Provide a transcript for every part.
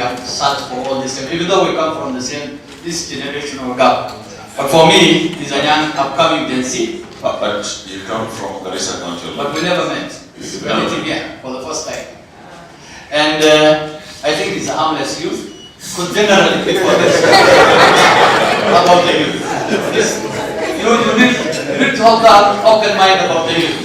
have searched for all this, even though we come from this generational gap. But for me, he's a young upcoming Gen Z. But you come from the recent country. But we never met. We met him here for the first time. And I think he's a harmless youth. Because generally people about the youth. You need to have that open mind about the youth.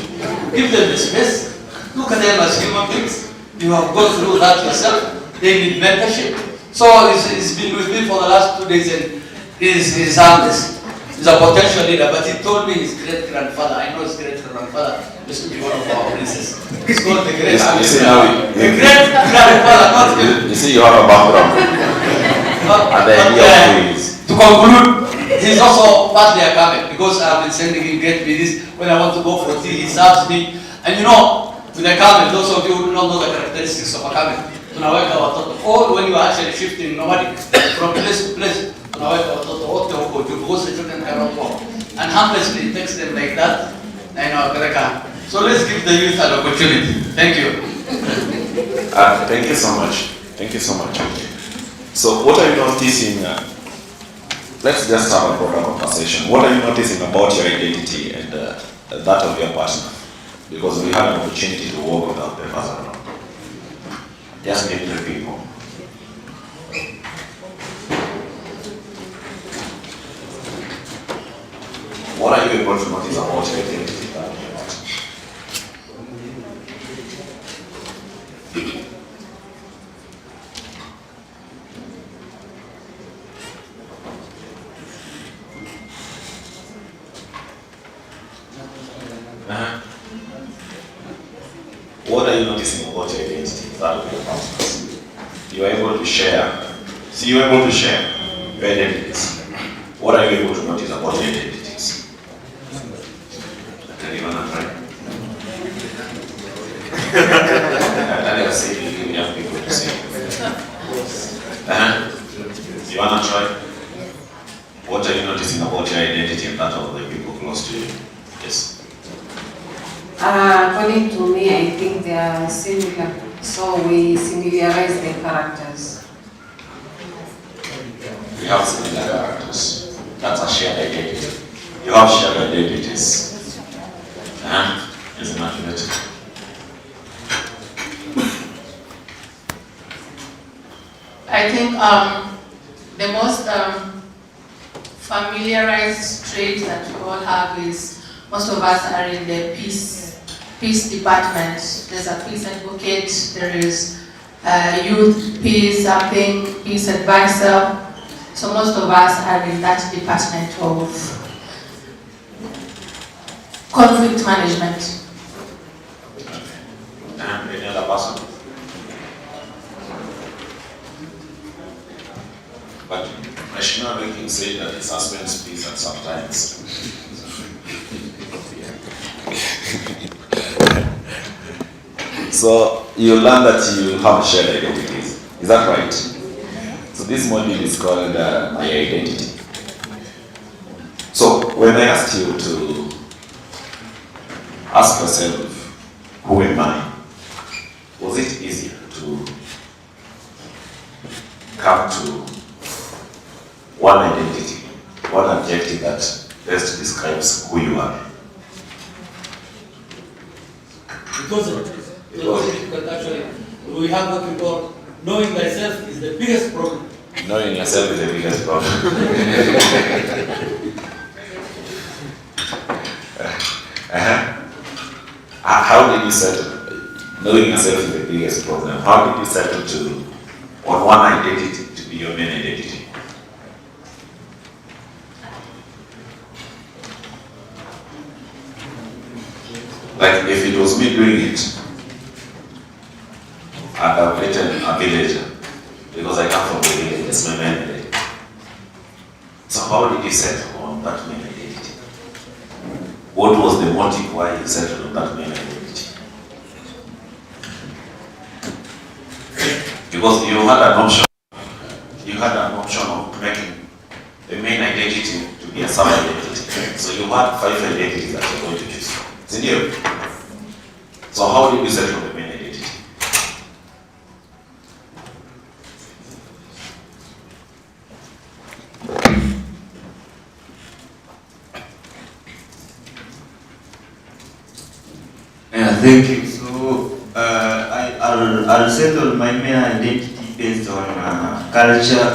Give them the space. Look at them as human beings. You have gone through that yourself. They need mentorship. So he's been with me for the last 2 days and he's harmless. He's a potential leader, but he told me his great-grandfather, I know his great-grandfather used to be one of our princes. He's called the great-grandfather. The great-grandfather, not him. You see, you have a background. And the idea of to conclude, he's also partly a camel because I've been sending him great videos. When I want to go for tea, he serves me. And you know, with a camel, those of you who do not know the characteristics of a camel, or when you are actually shifting nomadic from place to place, and harmlessly takes them like that. So let's give the youth an opportunity. Thank you. Thank you so much. Thank you so much. So what are you noticing? Let's just have a broader conversation. What are you noticing about your identity and that of your partner? Because we had an opportunity to work without them as well. Just name the people. What are you able to notice about your identity? What are you noticing about your identity? That of your partners. You are able to share. See, you are able to share your identities. What are you able to notice about your identities? Anyone have tried? I never say you give young people to say. You wanna try? What are you noticing about your identity and that of the people close to you? Yes. According to me, I think they are similar. So we similarize their characters. We have similar characters. That's a shared identity. You have shared identities. Isn't that right? I think the most familiarized trait that we all have is most of us are in the peace department. There's a peace advocate, there is a youth peace something, peace advisor. So most of us are in that department of conflict management. And any other person? But National Banking said that it suspends peace at some times. So you learn that you have shared identities. Is that right? So this module is called my identity. So when I asked you to ask yourself, who am I? Was it easier to come to one identity, one adjective that best describes who you are? Because actually, we have what we call knowing thyself is the biggest problem. Knowing yourself is the biggest problem. How did you settle? Knowing yourself is the biggest problem. How did you settle on one identity to be your main identity? Like if it was me doing it, I'd have written a villager because I come from the village. It's my main identity. So how did you settle on that main identity? What was the motive why you settled on that main identity? Because you had an option. You had an option of making the main identity to be a sub-identity. So you had 5 identities that you're going to choose from. Isn't it? So how did you settle on the main identity? Thank you. So I'll settle my main identity based on culture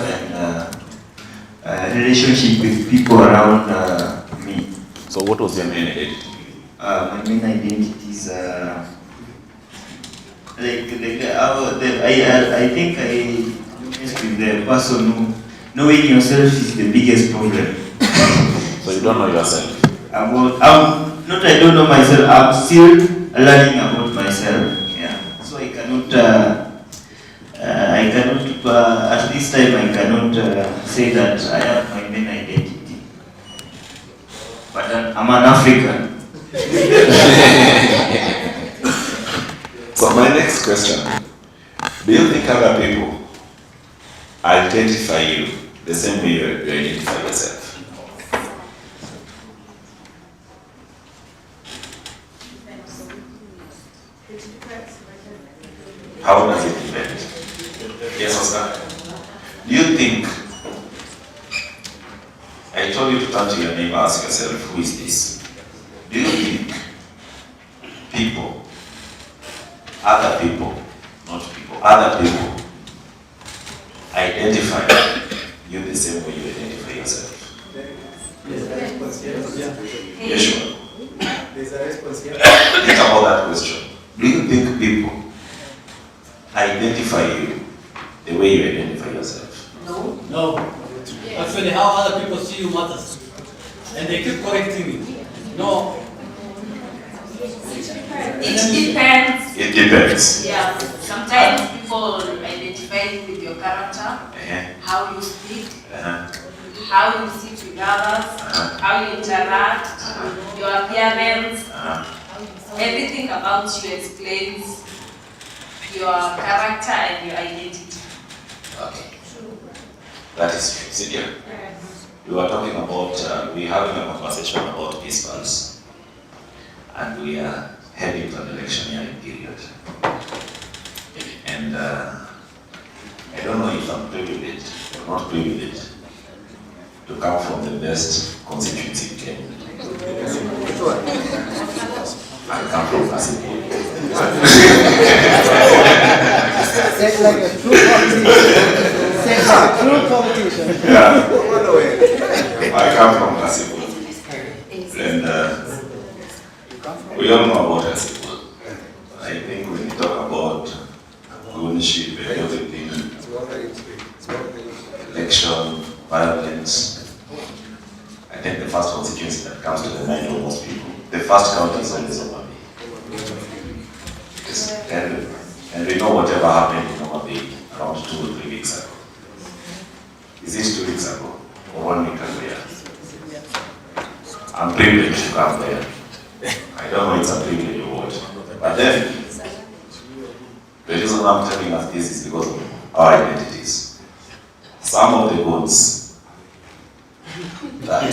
and relationship with people around me. So what was your main identity? My main identity is I think I with the person who knowing yourself is the biggest problem. So you don't know yourself? I don't know myself. I'm still learning about myself. Yeah. So I cannot at this time I cannot say that I have my main identity. But I'm an African. So my next question, do you think other people identify you the same way you identify yourself? How does it depend? Yes, Oscar? Do you think, I told you to turn to your neighbor, ask yourself, who is this? Do you think people, other people, not people, other people, identify you the same way you identify yourself? Yes, sure. There's a response here. Think about that question. Do you think people identify you the way you identify yourself? No. Actually, how other people see you matters. And they keep correcting me. No. It depends. It depends. Yeah. Sometimes people identify with your character, how you speak, how you sit with others, how you interact, your appearance. Everything about you explains your character and your identity. Okay. That is true. Cynthia, we were talking about, we're having a conversation about peace funds, and we are heading to an electioneering period. And I don't know if I'm privileged or not privileged to come from the best constituency in Kenya. I come from Kasibu. Sounds like a true competition. Yeah. I come from Kasibu. And we all know about Kasibu. I think when you talk about ownership and everything, election, violence, I think the first constituency that comes to the mind of most people, the first county is always Omami. And we know whatever happened in Omami around 2 or 3 weeks ago. Is it 2 weeks ago or 1 week ago? Yeah. I'm privileged to come there. I don't know it's a privilege or what. But then, the reason I'm telling us this is because of our identities. Some of the goods that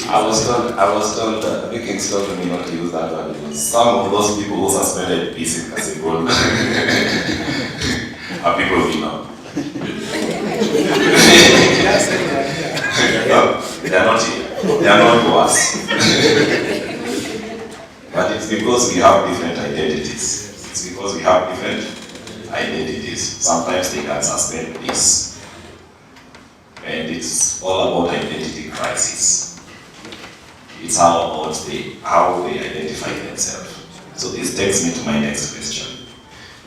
I was told that Vikings told me not to use that word because some of those people who suspended peace in Kasibu are people we know. No, they are not here. They are not to us. But it's because we have different identities. It's because we have different identities. Sometimes they can suspend this. And it's all about identity crisis. It's how they identify themselves. So this takes me to my next question.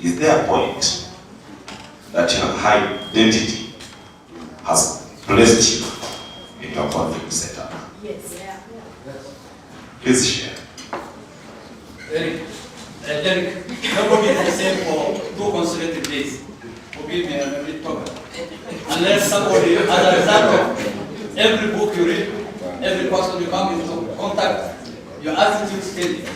Is there a point that your identity has placed you into a conflict setup? Yes. Please share. Eric, nobody is the same for 2 consecutive days. Forgive me, I'm a bit talker. Unless somebody, as a result of every book you read, every person you come into contact, your attitude changes.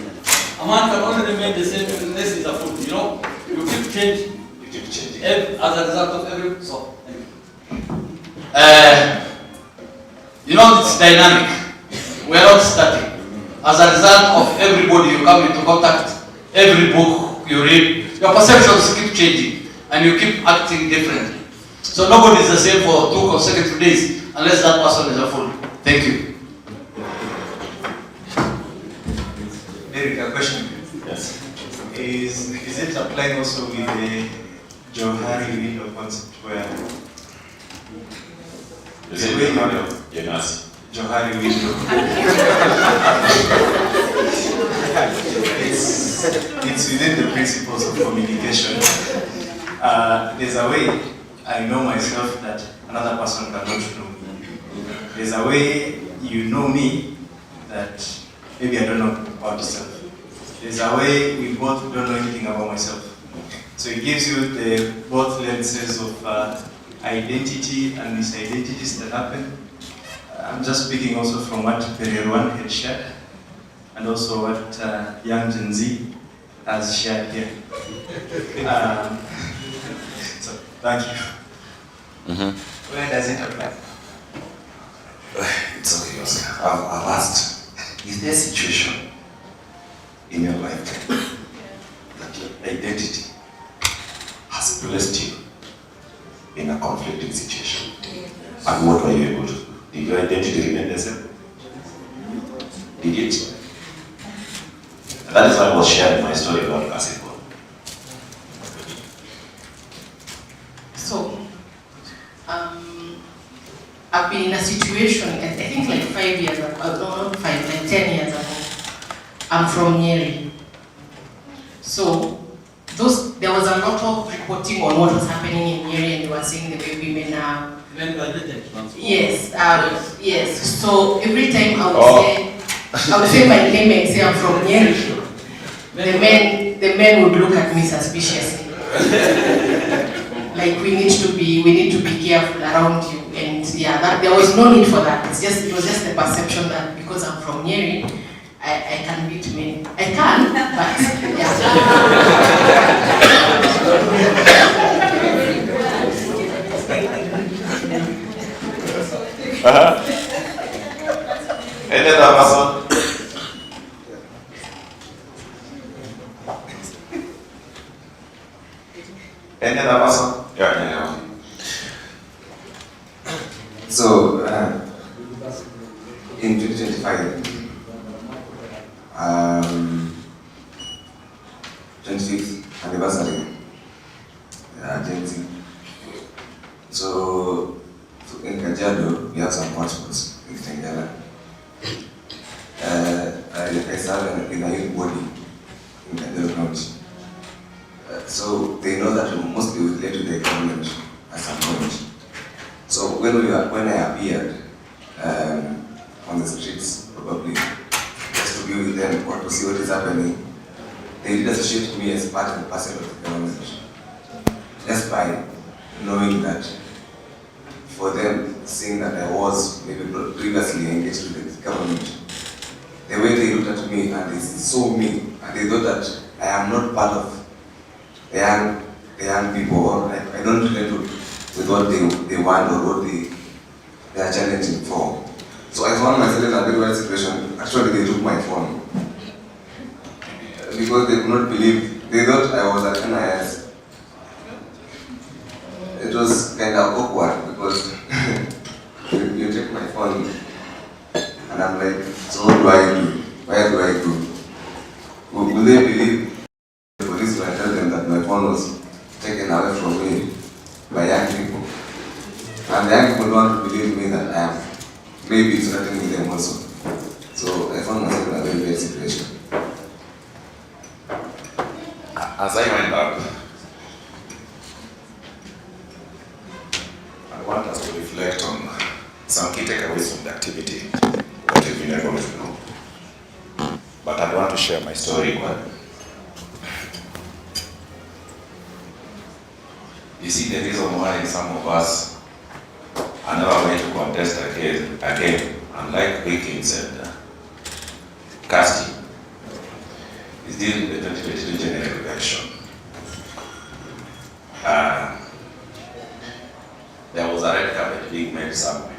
A man can only remain the same unless he's a fool, you know? You keep changing. You keep changing. As a result of every, so, thank you. You know, it's dynamic. We are not static. As a result of everybody you come into contact, every book you read, your perceptions keep changing and you keep acting differently. So nobody is the same for 2 consecutive days unless that person is a fool. Thank you. Is it applying also with the Johari window concept where You say you know your Janasi. Johari window? it's within the principles of communication. There's a way I know myself that another person cannot know me. There's a way you know me that maybe I don't know about yourself. There's a way we both don't know anything about myself. So it gives you the both lenses of identity and misidentities that happen. I'm just speaking also from what Pererwan had shared, and also what young Gen Z has shared here. So thank you. Where does it apply? It's okay, Oscar. I've asked, is there a situation in your lifetime that your identity has placed you in a conflicting situation? And what were you able to do? Did your identity remain the same? Did it? And that is why I was sharing my story about basketball. So, I've been in a situation, I think like 5 years ago, no, not 5, like 10 years ago. I'm from Nyeri. So, there was a lot of reporting on what was happening in Nyeri, and they were saying the way women are. Yes, yes. So every time I would say my name and say I'm from Nyeri, the men would look at me suspiciously. Like we need to be careful around you, and yeah, there was no need for that. It was just the perception that because I'm from Nyeri, I can beat men. I can, but And then that person. And then that person. Yeah. So, in 2025, 25th anniversary, Gen Z. So, in Kajiado, we have some hotspots in Tengela. I serve in a youth body in Kajiado County. So, they know that mostly we relate to the government at some point. So when I appeared on the streets, probably just to be with them or to see what is happening, they did associate me as part and parcel of the government. Just by knowing that, for them, seeing that I was maybe previously engaged with the government, the way they looked at me and they saw me and they thought that I am not part of the young people, or I don't relate with what they want or what they are challenging for. So I found myself in a very bad situation. Actually, they took my phone because they could not believe. They thought I was at NIS. It was kind of awkward because you take my phone and I'm like, so what do I do? Where do I go? Will they believe the police when I tell them that my phone was taken away from me by young people? And the young people don't want to believe me that I am maybe threatening them also. So I found myself in a very bad situation. As I went up, I want us to reflect on some key takeaways from the activity, what we've been able to do. But I want to share my story. You see, the reason why some of us are never going to contest again, unlike Wiggins and Casti, is dealing with the 2022 general election. There was a red carpet being made somewhere.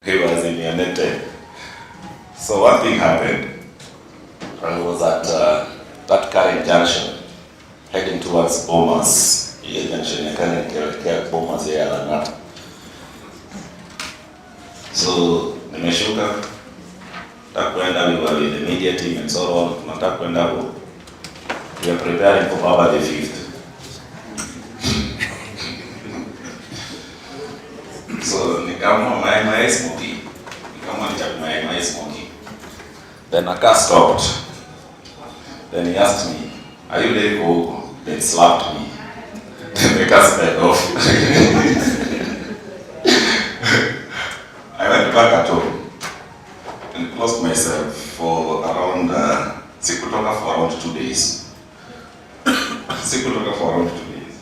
He was alienated. So one thing happened. I was at that current junction, heading towards Bomas. Hiyo junction ya current kuelekea Bomas ya Lang'ata. So nimeshuka, Tunataka kwenda, we were with the media team and so on. Tunataka kwenda, we are preparing for Baba the 5th. So nikamwa my smoky. Nikamwa my smoky. Then a car stopped. Then he asked me, "Are you ready for Hugo?" Then slapped me. Then the car sped off. I went back at home and closed myself for around sikutoka for around 2 days. Sikutoka for around 2 days.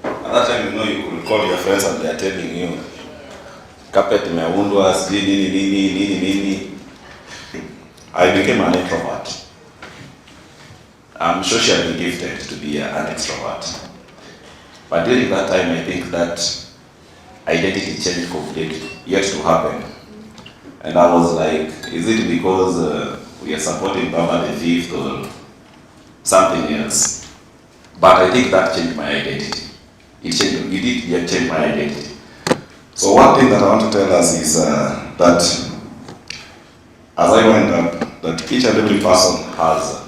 At that time, you could call your friends and they are telling you, carpet imeundwa, sijui nini. I became an introvert. I'm socially gifted to be an extrovert. But during that time, I think that identity change completely, yet to happen. And I was like, is it because we are supporting Baba the 5th or something else? But I think that changed my identity. It did change my identity. So one thing that I want to tell us is that as I went up, that each and every person has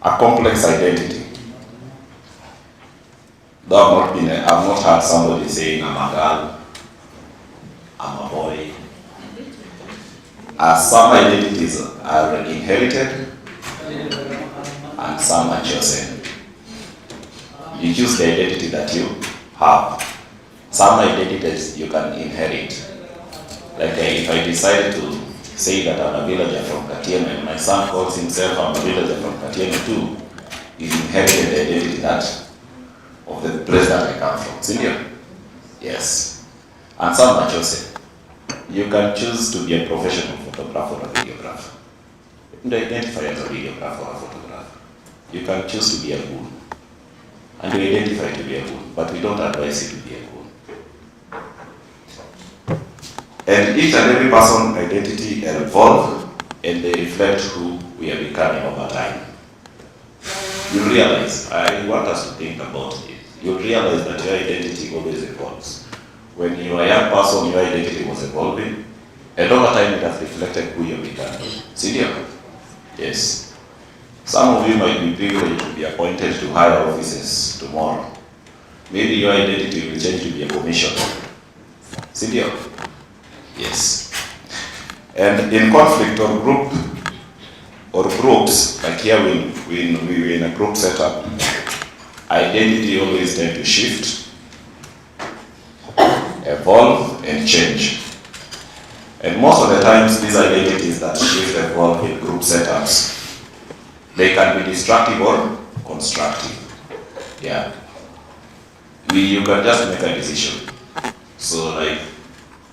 a complex identity. Though I've not heard somebody saying I'm a girl, I'm a boy. Some identities are inherited and some are chosen. You choose the identity that you have. Some identities you can inherit. Like if I decide to say that I'm a villager from Katieno and my son calls himself I'm a villager from Katieno too, he's inherited the identity that of the place that I come from. Senior? Yes. And some are chosen. You can choose to be a professional photographer or a videographer. You can identify as a videographer or a photographer. You can choose to be a goon. And you identify to be a goon, but we don't advise you to be a goon. And each and every person's identity evolve and they reflect who we are becoming over time. You realize, I want us to think about it. You realize that your identity always evolves. When you are a young person, your identity was evolving, and over time it has reflected who you are becoming. Senior? Yes. Some of you might be privileged to be appointed to higher offices tomorrow. Maybe your identity will change to be a commissioner. Senior? Yes. And in conflict or groups, like here when we're in a group setup, identity always tend to shift, evolve, and change. And most of the times, these identities that shift, evolve in group setups, they can be destructive or constructive. Yeah. You can just make a decision. So like,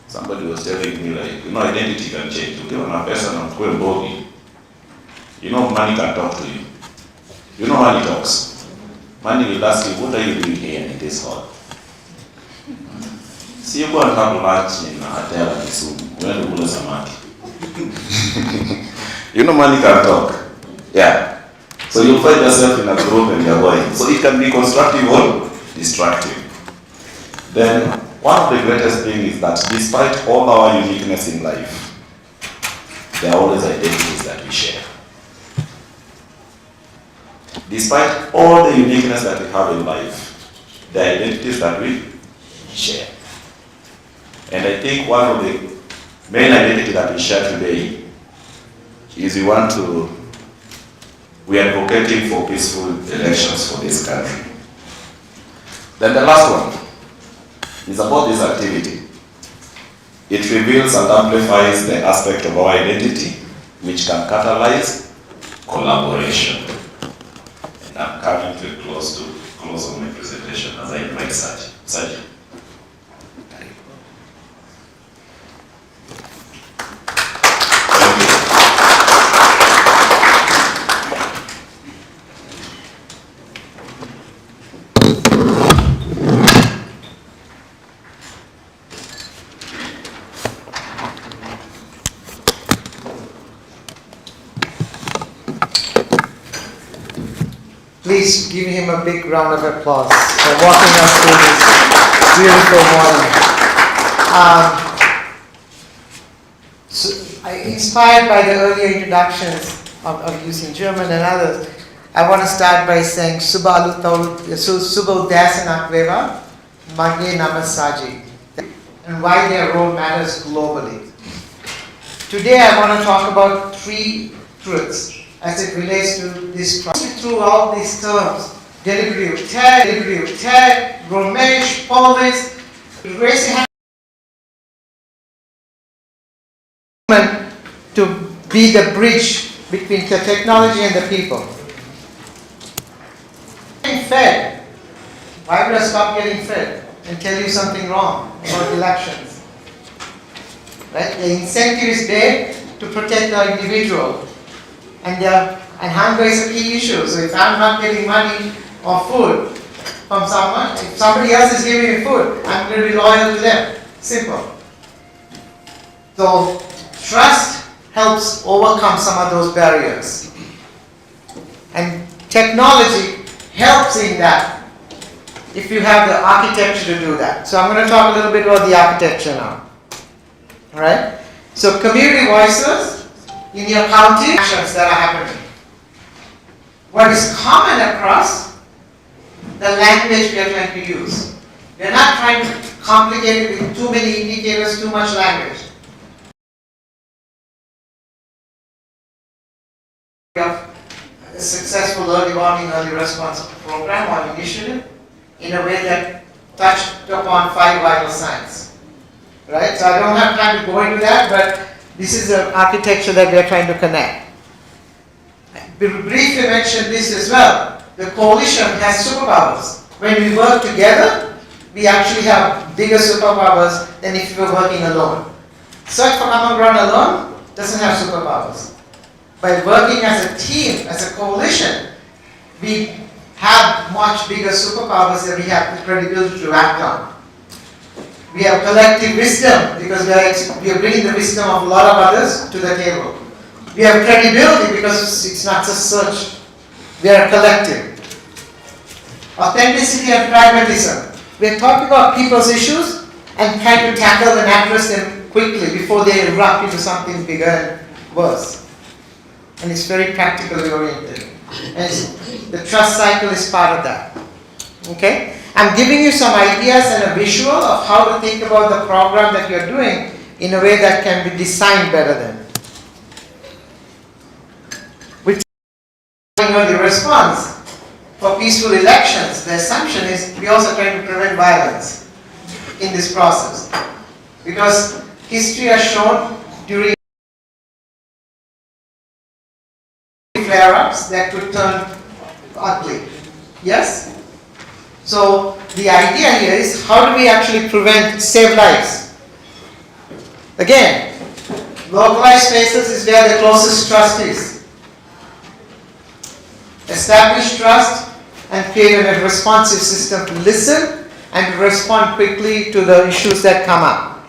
somebody was telling me like, identity can change. Ukiwa na pesa na ukue mbogi, money can talk to you. Money talks. Money will ask you, what are you doing here in this hall? See, you go and have lunch in a hotel at Kisumu. Where do you go samaki? Money can talk. Yeah. So you find yourself in a group and you're going. So it can be constructive or destructive. Then one of the greatest things is that despite all our uniqueness in life, there are always identities that we share. Despite all the uniqueness that we have in life, there are identities that we share. And I think one of the main identities that we share today is we are advocating for peaceful elections for this country. Then the last one is about this activity. It reveals and amplifies the aspect of our identity which can catalyze collaboration. And I'm coming to close on my presentation as I invite Saji. Please give him a big round of applause for walking us through this beautiful morning. So I inspired by the earlier introductions of using German and others, I want to start by saying Suba Dasanakveva, Mage Namasaji, and why their role matters globally. Today I want to talk about 3 truths as it relates to this process. Through all these terms, delivery of tech, Romesh, Polish, raise your hand to be the bridge between the technology and the people. Getting fed. Why would I stop getting fed and tell you something wrong about elections? Right? The incentive is there to protect the individual, and hunger is a key issue. So if I'm not getting money or food from someone, if somebody else is giving me food, I'm going to be loyal to them. Simple. So trust helps overcome some of those barriers, and technology helps in that if you have the architecture to do that. So I'm going to talk a little bit about the architecture now. Alright? So community voices in your county, actions that are happening. What is common across the language we are trying to use. We are not trying to complicate it with too many indicators, too much language. A successful early warning, early response program or initiative in a way that touched upon 5 vital signs. Right? So I don't have time to go into that, but this is the architecture that we are trying to connect. We briefly mentioned this as well. The coalition has superpowers. When we work together, we actually have bigger superpowers than if we were working alone. Search for Common Ground alone doesn't have superpowers. By working as a team, as a coalition, we have much bigger superpowers that we have the credibility to act on. We have collective wisdom because we are bringing the wisdom of a lot of others to the table. We have credibility because it's not just search. We are collective. Authenticity and pragmatism. We are talking about people's issues and trying to tackle and address them quickly before they erupt into something bigger and worse. And it's very practically oriented. And the trust cycle is part of that. Okay? I'm giving you some ideas and a visual of how to think about the program that you're doing in a way that can be designed better than. With the response for peaceful elections, the assumption is we also try to prevent violence in this process. Because history has shown during flare-ups that could turn ugly. Yes? So the idea here is how do we actually save lives? Again, localized spaces is where the closest trust is. Establish trust and create a responsive system to listen and to respond quickly to the issues that come up.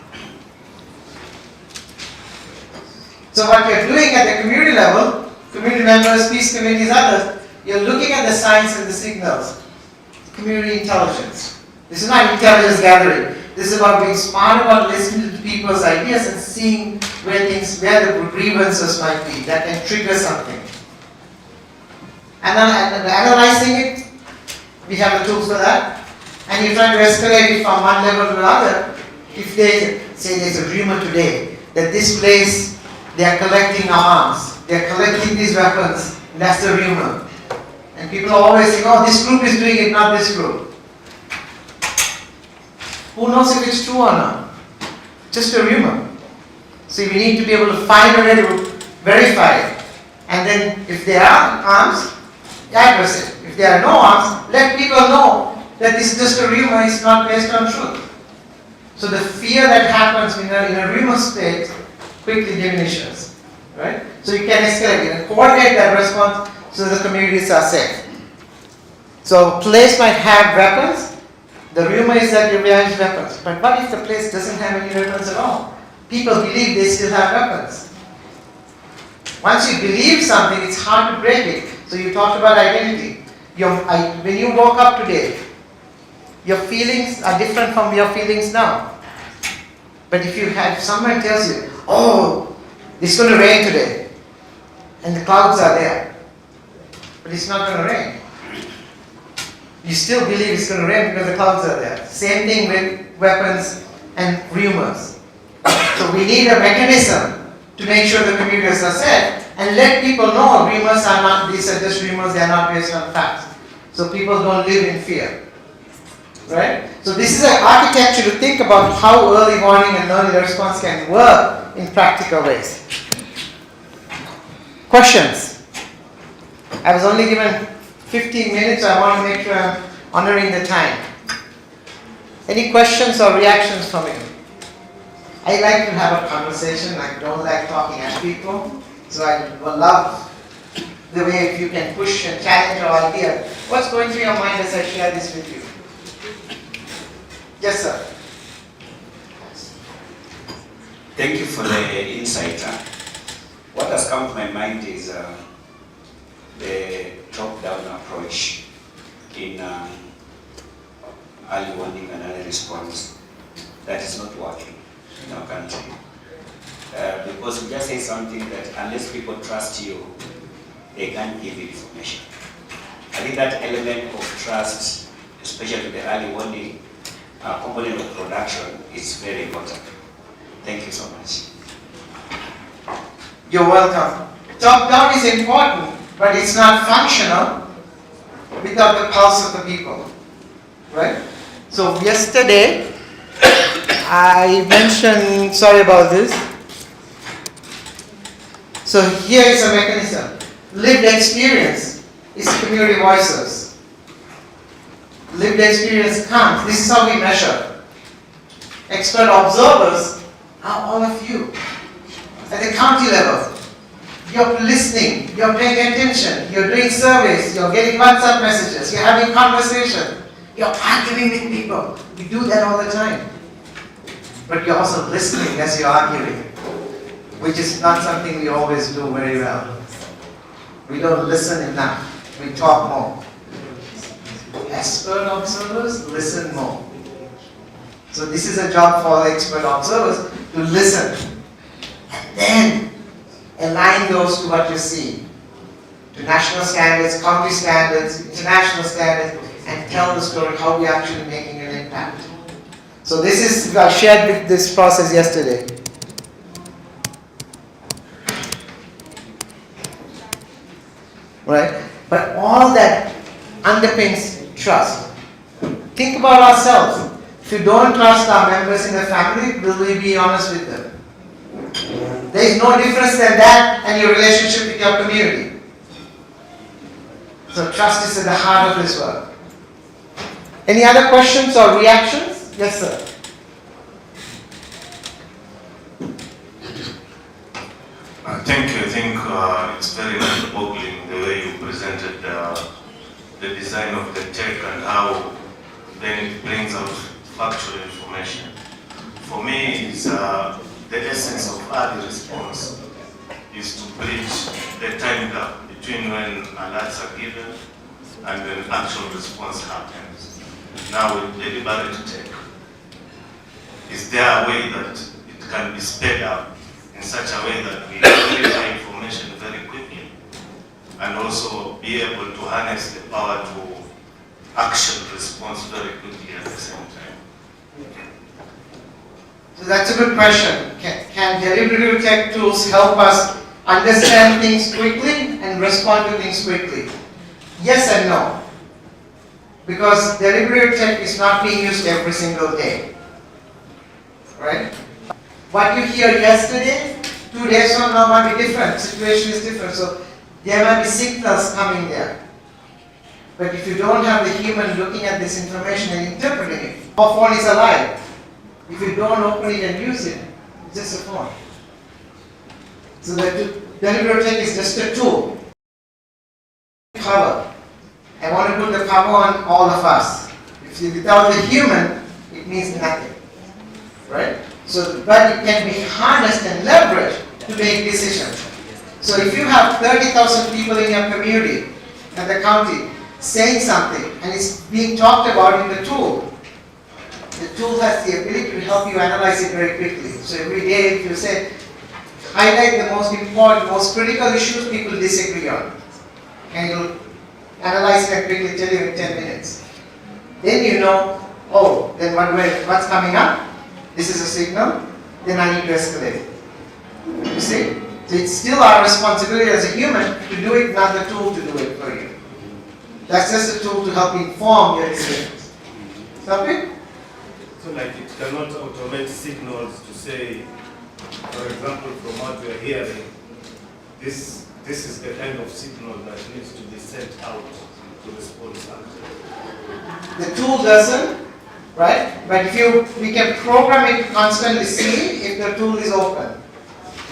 So what you're doing at the community level, community members, peace communities, others, you're looking at the signs and the signals. Community intelligence. This is not intelligence gathering. This is about being smart about listening to people's ideas and seeing where the grievances might be that can trigger something. And then analyzing it, we have the tools for that. And you're trying to escalate it from one level to another. If they say there's a rumor today that this place, they are collecting arms, they are collecting these weapons, and that's the rumor. And people are always saying, oh, this group is doing it, not this group. Who knows if it's true or not? Just a rumor. So we need to be able to find a way to verify it. And then if there are arms, address it. If there are no arms, let people know that this is just a rumor, it's not based on truth. So the fear that happens in a rumor state quickly diminishes. Right? So you can escalate it and coordinate that response so the communities are safe. So a place might have weapons. The rumor is that you realize weapons. But what if the place doesn't have any weapons at all? People believe they still have weapons. Once you believe something, it's hard to break it. So you talked about identity. When you woke up today, your feelings are different from your feelings now. But if someone tells you, oh, It's going to rain today, and the clouds are there, but it's not going to rain. You still believe it's going to rain because the clouds are there. Same thing with weapons and rumors. So we need a mechanism to make sure the computers are set and let people know rumors are not, these are just rumors, they are not based on facts. So people don't live in fear. Right? So this is an architecture to think about how early warning and early response can work in practical ways. Questions? I was only given 15 minutes, so I want to make sure I'm honoring the time. Any questions or reactions from you? I like to have a conversation. I don't like talking at people. So I would love the way if you can push and challenge your idea. What's going through your mind as I share this with you? Yes, sir. Thank you for the insight. What has come to my mind is the top-down approach in early warning and early response that is not working in our country. Because we just say something that unless people trust you, they can't give you information. I think that element of trust, especially the early warning component of production, is very important. Thank you so much. You're welcome. Top-down is important, but it's not functional without the pulse of the people. Right? So yesterday, I mentioned, sorry about this. So here is a mechanism. Lived experience is community voices. Lived experience counts. This is how we measure. Expert observers are all of you. At the county level, you're listening, you're paying attention, you're doing surveys, you're getting WhatsApp messages, you're having conversation, you're arguing with people. We do that all the time. But you're also listening as you're arguing, which is not something we always do very well. We don't listen enough. We talk more. Expert observers listen more. So this is a job for expert observers to listen and then align those to what you see, to national standards, county standards, international standards, and tell the story how we're actually making an impact. So this is, I shared with this process yesterday. Right? But all that underpins trust. Think about ourselves. If you don't trust our members in the family, will we be honest with them? There is no difference than that and your relationship with your community. So trust is at the heart of this work. Any other questions or reactions? Yes, sir. Thank you. I think it's very mind-boggling the way you presented the design of the tech and how then it brings out factual information. For me, it's the essence of early response is to bridge the time gap between when alerts are given and when actual response happens. Now with deliberate tech, is there a way that it can be sped up in such a way that we verify information very quickly and also be able to harness the power to action response very quickly at the same time? So that's a good question. Can deliberative tech tools help us understand things quickly and respond to things quickly? Yes and no. Because deliberative tech is not being used every single day. Right? What you hear yesterday, 2 days from now might be different. Situation is different. So there might be signals coming there. But if you don't have the human looking at this information and interpreting it, our phone is alive. If you don't open it and use it, it's just a phone. So the deliberative tech is just a tool. Cover. I want to put the cover on all of us. Without the human, it means nothing. Right? So, but it can be harnessed and leveraged to make decisions. So if you have 30,000 people in your community and the county saying something and it's being talked about in the tool has the ability to help you analyze it very quickly. So every day if you say, highlight the most important, most critical issues people disagree on. And you'll analyze that quickly, tell you in 10 minutes. Then you know, oh, then what's coming up? This is a signal, then I need to escalate. You see? So it's still our responsibility as a human to do it, not the tool to do it for you. That's just a tool to help inform your decisions. Something? So like it cannot automate signals to say, for example, from what we are hearing, this is the kind of signal that needs to be sent out to respond something. The tool doesn't, right? But we can program it to constantly see if the tool is open,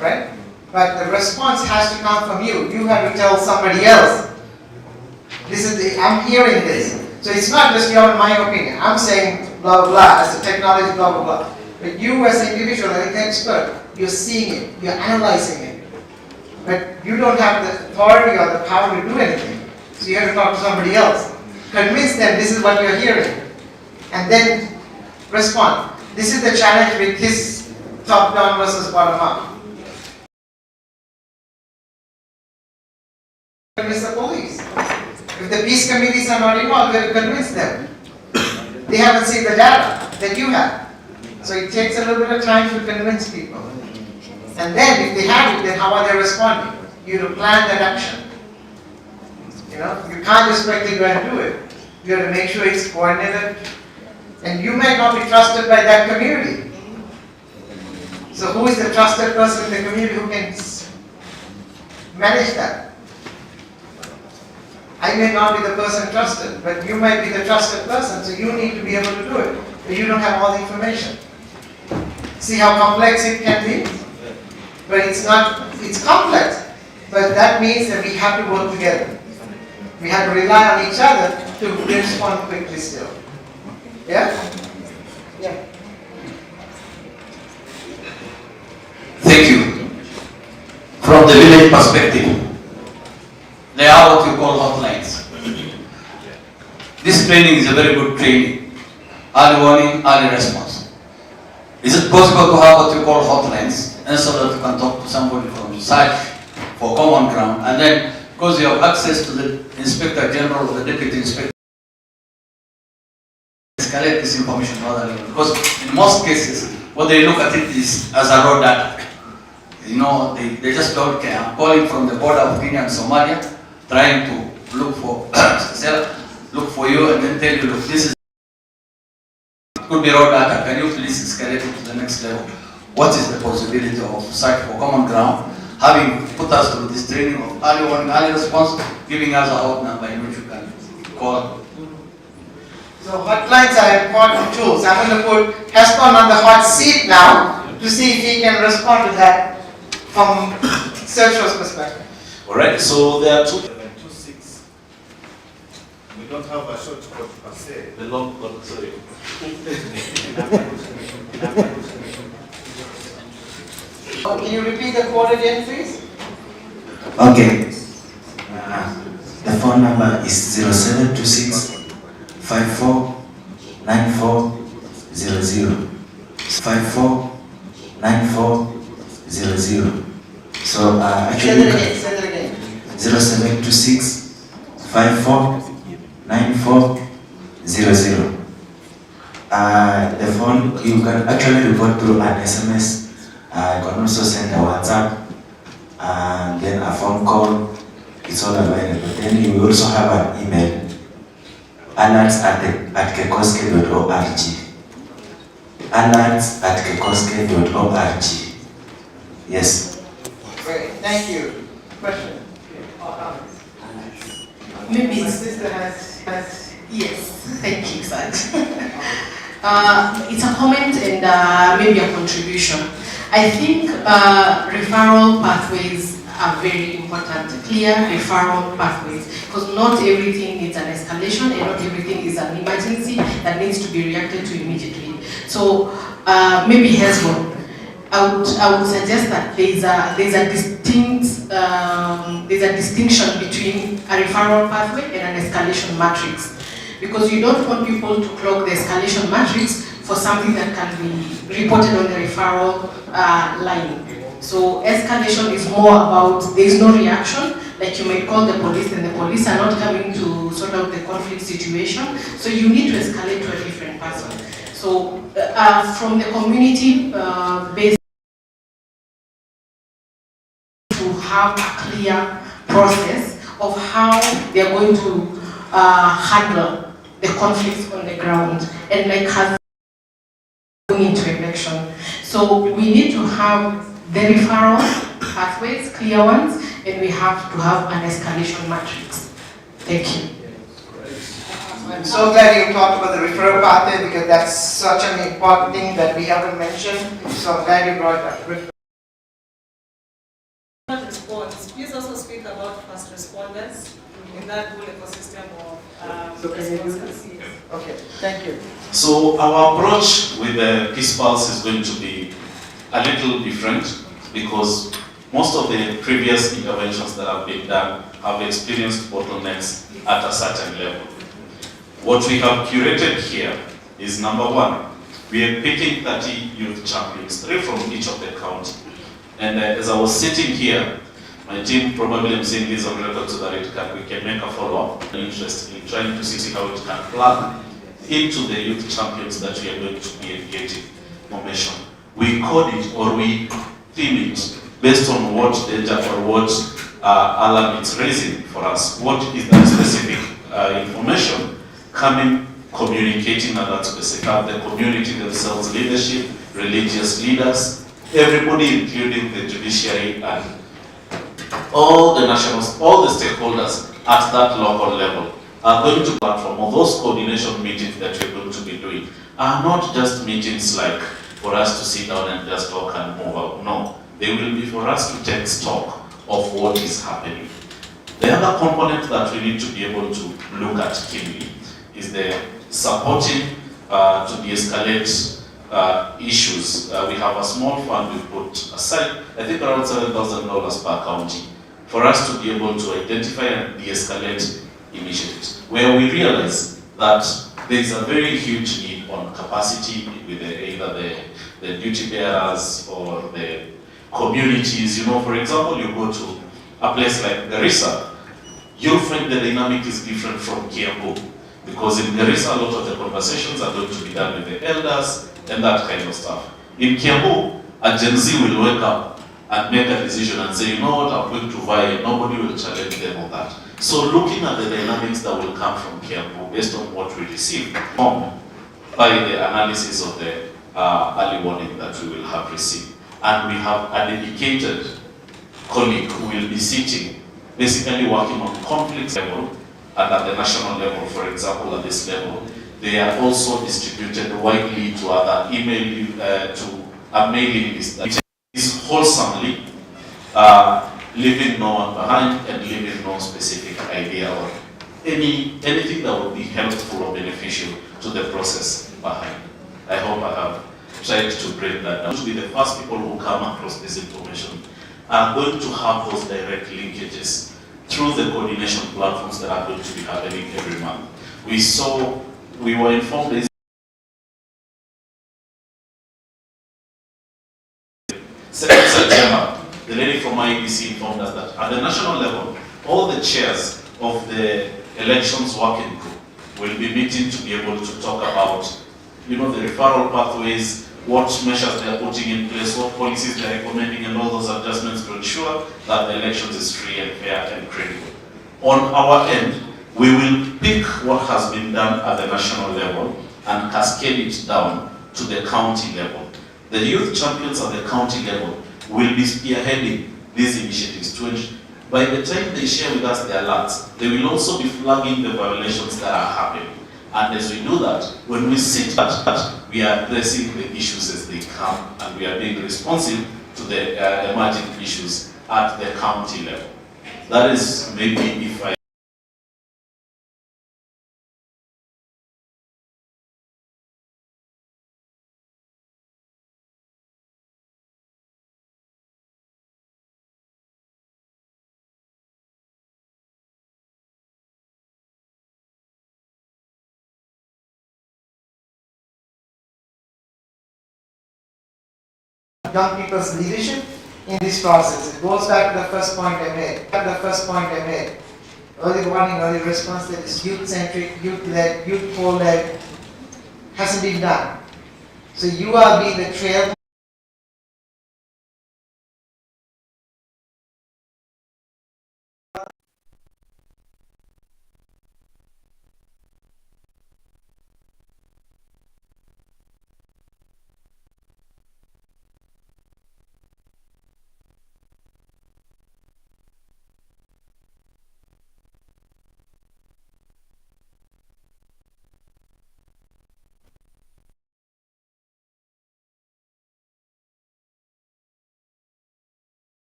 right? But the response has to come from you. You have to tell somebody else. I'm hearing this. So it's not just my opinion. I'm saying blah, blah, blah, as a technology, blah, blah, blah. But you as an individual, as an expert, you're seeing it, you're analyzing it. But you don't have the authority or the power to do anything. So you have to talk to somebody else. Convince them this is what you're hearing. And then respond. This is the challenge with this top-down versus bottom-up. Convince the police. If the peace committees are not involved, we have to convince them. They haven't seen the data that you have. So it takes a little bit of time to convince people. And then if they have it, then how are they responding? You have to plan that action. You know, you can't just quickly go and do it. You have to make sure it's coordinated. And you might not be trusted by that community. So who is the trusted person in the community who can manage that? I may not be the person trusted, but you might be the trusted person, so you need to be able to do it. But you don't have all the information. See how complex it can be? But it's complex. But that means that we have to work together. We have to rely on each other to respond quickly still. Yeah? Yeah. Thank you. From the village perspective, there are what you call hotlines. This training is a very good training. Early warning, early response. Is it possible to have what you call hotlines, and so that you can talk to somebody from the site for common ground, and then because you have access to the Inspector General or the Deputy Inspector, escalate this information rather than, because in most cases, what they look at it is as a raw data. You know, they just don't care. I'm calling from the border of Kenya and Somalia, trying to look for you and then tell you, look, this is, it could be raw data. Can you please escalate it to the next level? What is the possibility of site for common ground, having put us through this training of early warning, early response, giving us a hot number in which you can call. So hotlines are important tools. I'm going to put Heston on the hot seat now to see if he can respond to that from Sergio's perspective. Alright, so there are two. 726. We don't have a short code per se. The long code, sorry. Can you repeat the code again, please? Okay. The phone number is 0726 549400. 549400. So actually, say that again. 0726 549400. The phone, you can actually report through an SMS. You can also send a WhatsApp, and then a phone call. It's all available. Then you will also have an email, alerts@kekoske.org. alerts@kekoske.org. Yes. Great, thank you. Question? Maybe My sister has yes, thank you, Saj. It's a comment and maybe a contribution. I think referral pathways are very important, clear referral pathways, because not everything needs an escalation and not everything is an emergency that needs to be reacted to immediately. So maybe Hezbollah, I would suggest that there's a distinction between a referral pathway and an escalation matrix, because you don't want people to clog the escalation matrix for something that can be reported on the referral line. So escalation is more about there is no reaction, like you might call the police and the police are not coming to sort out the conflict situation. So you need to escalate to a different person. So from the community based to have a clear process of how they are going to handle the conflicts on the ground and like has going into election. So we need to have the referral pathways, clear ones, and we have to have an escalation matrix. Thank you. I'm so glad you talked about the referral pathway because that's such an important thing that we haven't mentioned. So I'm glad you brought that. Response. Please also speak about first responders in that whole ecosystem of So can you do this? Okay, thank you. So our approach with the Peace Pulse is going to be a little different because most of the previous interventions that have been done have experienced bottlenecks at a certain level. What we have curated here is number one, we are picking 30 youth champions, 3 from each of the county. And as I was sitting here, my team, probably I'm saying this on record so that we can make a follow-up interest in trying to see how it can plug into the youth champions that we are going to be engaging information. We code it or we theme it based on what data or what alarm it's raising for us. What is that specific information coming, communicating at that specific, the community themselves, leadership, religious leaders, everybody including the judiciary and all the nationals, all the stakeholders at that local level are going to platform of those coordination meetings that we're going to be doing are not just meetings like for us to sit down and just talk and move out. No, they will be for us to take stock of what is happening. The other component that we need to be able to look at keenly is the supporting to de-escalate issues. We have a small fund we put aside, I think around $7,000 per county, for us to be able to identify and de-escalate initiatives, where we realize that there is a very huge need on capacity with either the duty bearers or the communities. You know, for example, you go to a place like Garissa, you'll find the dynamic is different from Kiambu, because in Garissa, a lot of the conversations are going to be done with the elders and that kind of stuff. In Kiambu, a Gen Z will wake up and make a decision and say, you know what, I'm going to vie, and nobody will challenge them on that. So looking at the dynamics that will come from Kiambu based on what we receive by the analysis of the early warning that we will have received. And we have a dedicated colleague who will be sitting, basically working on conflict level and at the national level, for example, at this level. They are also distributed widely to other email, to a mailing list that is wholesomely leaving no one behind and leaving no specific idea or anything that would be helpful or beneficial to the process behind. I hope I have tried to bring that down. To be the first people who come across this information are going to have those direct linkages through the coordination platforms that are going to be happening every month. We were informed September, the lady from IEBC informed us that at the national level, all the chairs of the elections working group will be meeting to be able to talk about, you know, the referral pathways, what measures they are putting in place, what policies they are recommending, and all those adjustments to ensure that the elections is free and fair and credible. On our end, we will pick what has been done at the national level and cascade it down to the county level. The youth champions at the county level will be spearheading these initiatives to ensure, by the time they share with us their alerts, they will also be flagging the violations that are happening. And as we do that, when we sit that, we are addressing the issues as they come, and we are being responsive to the emerging issues at the county level. That is maybe if I young people's leadership in this process. It goes back to the first point I made. Early warning, early response that is youth-centric, youth-led, youth-led hasn't been done. So you are being the trail.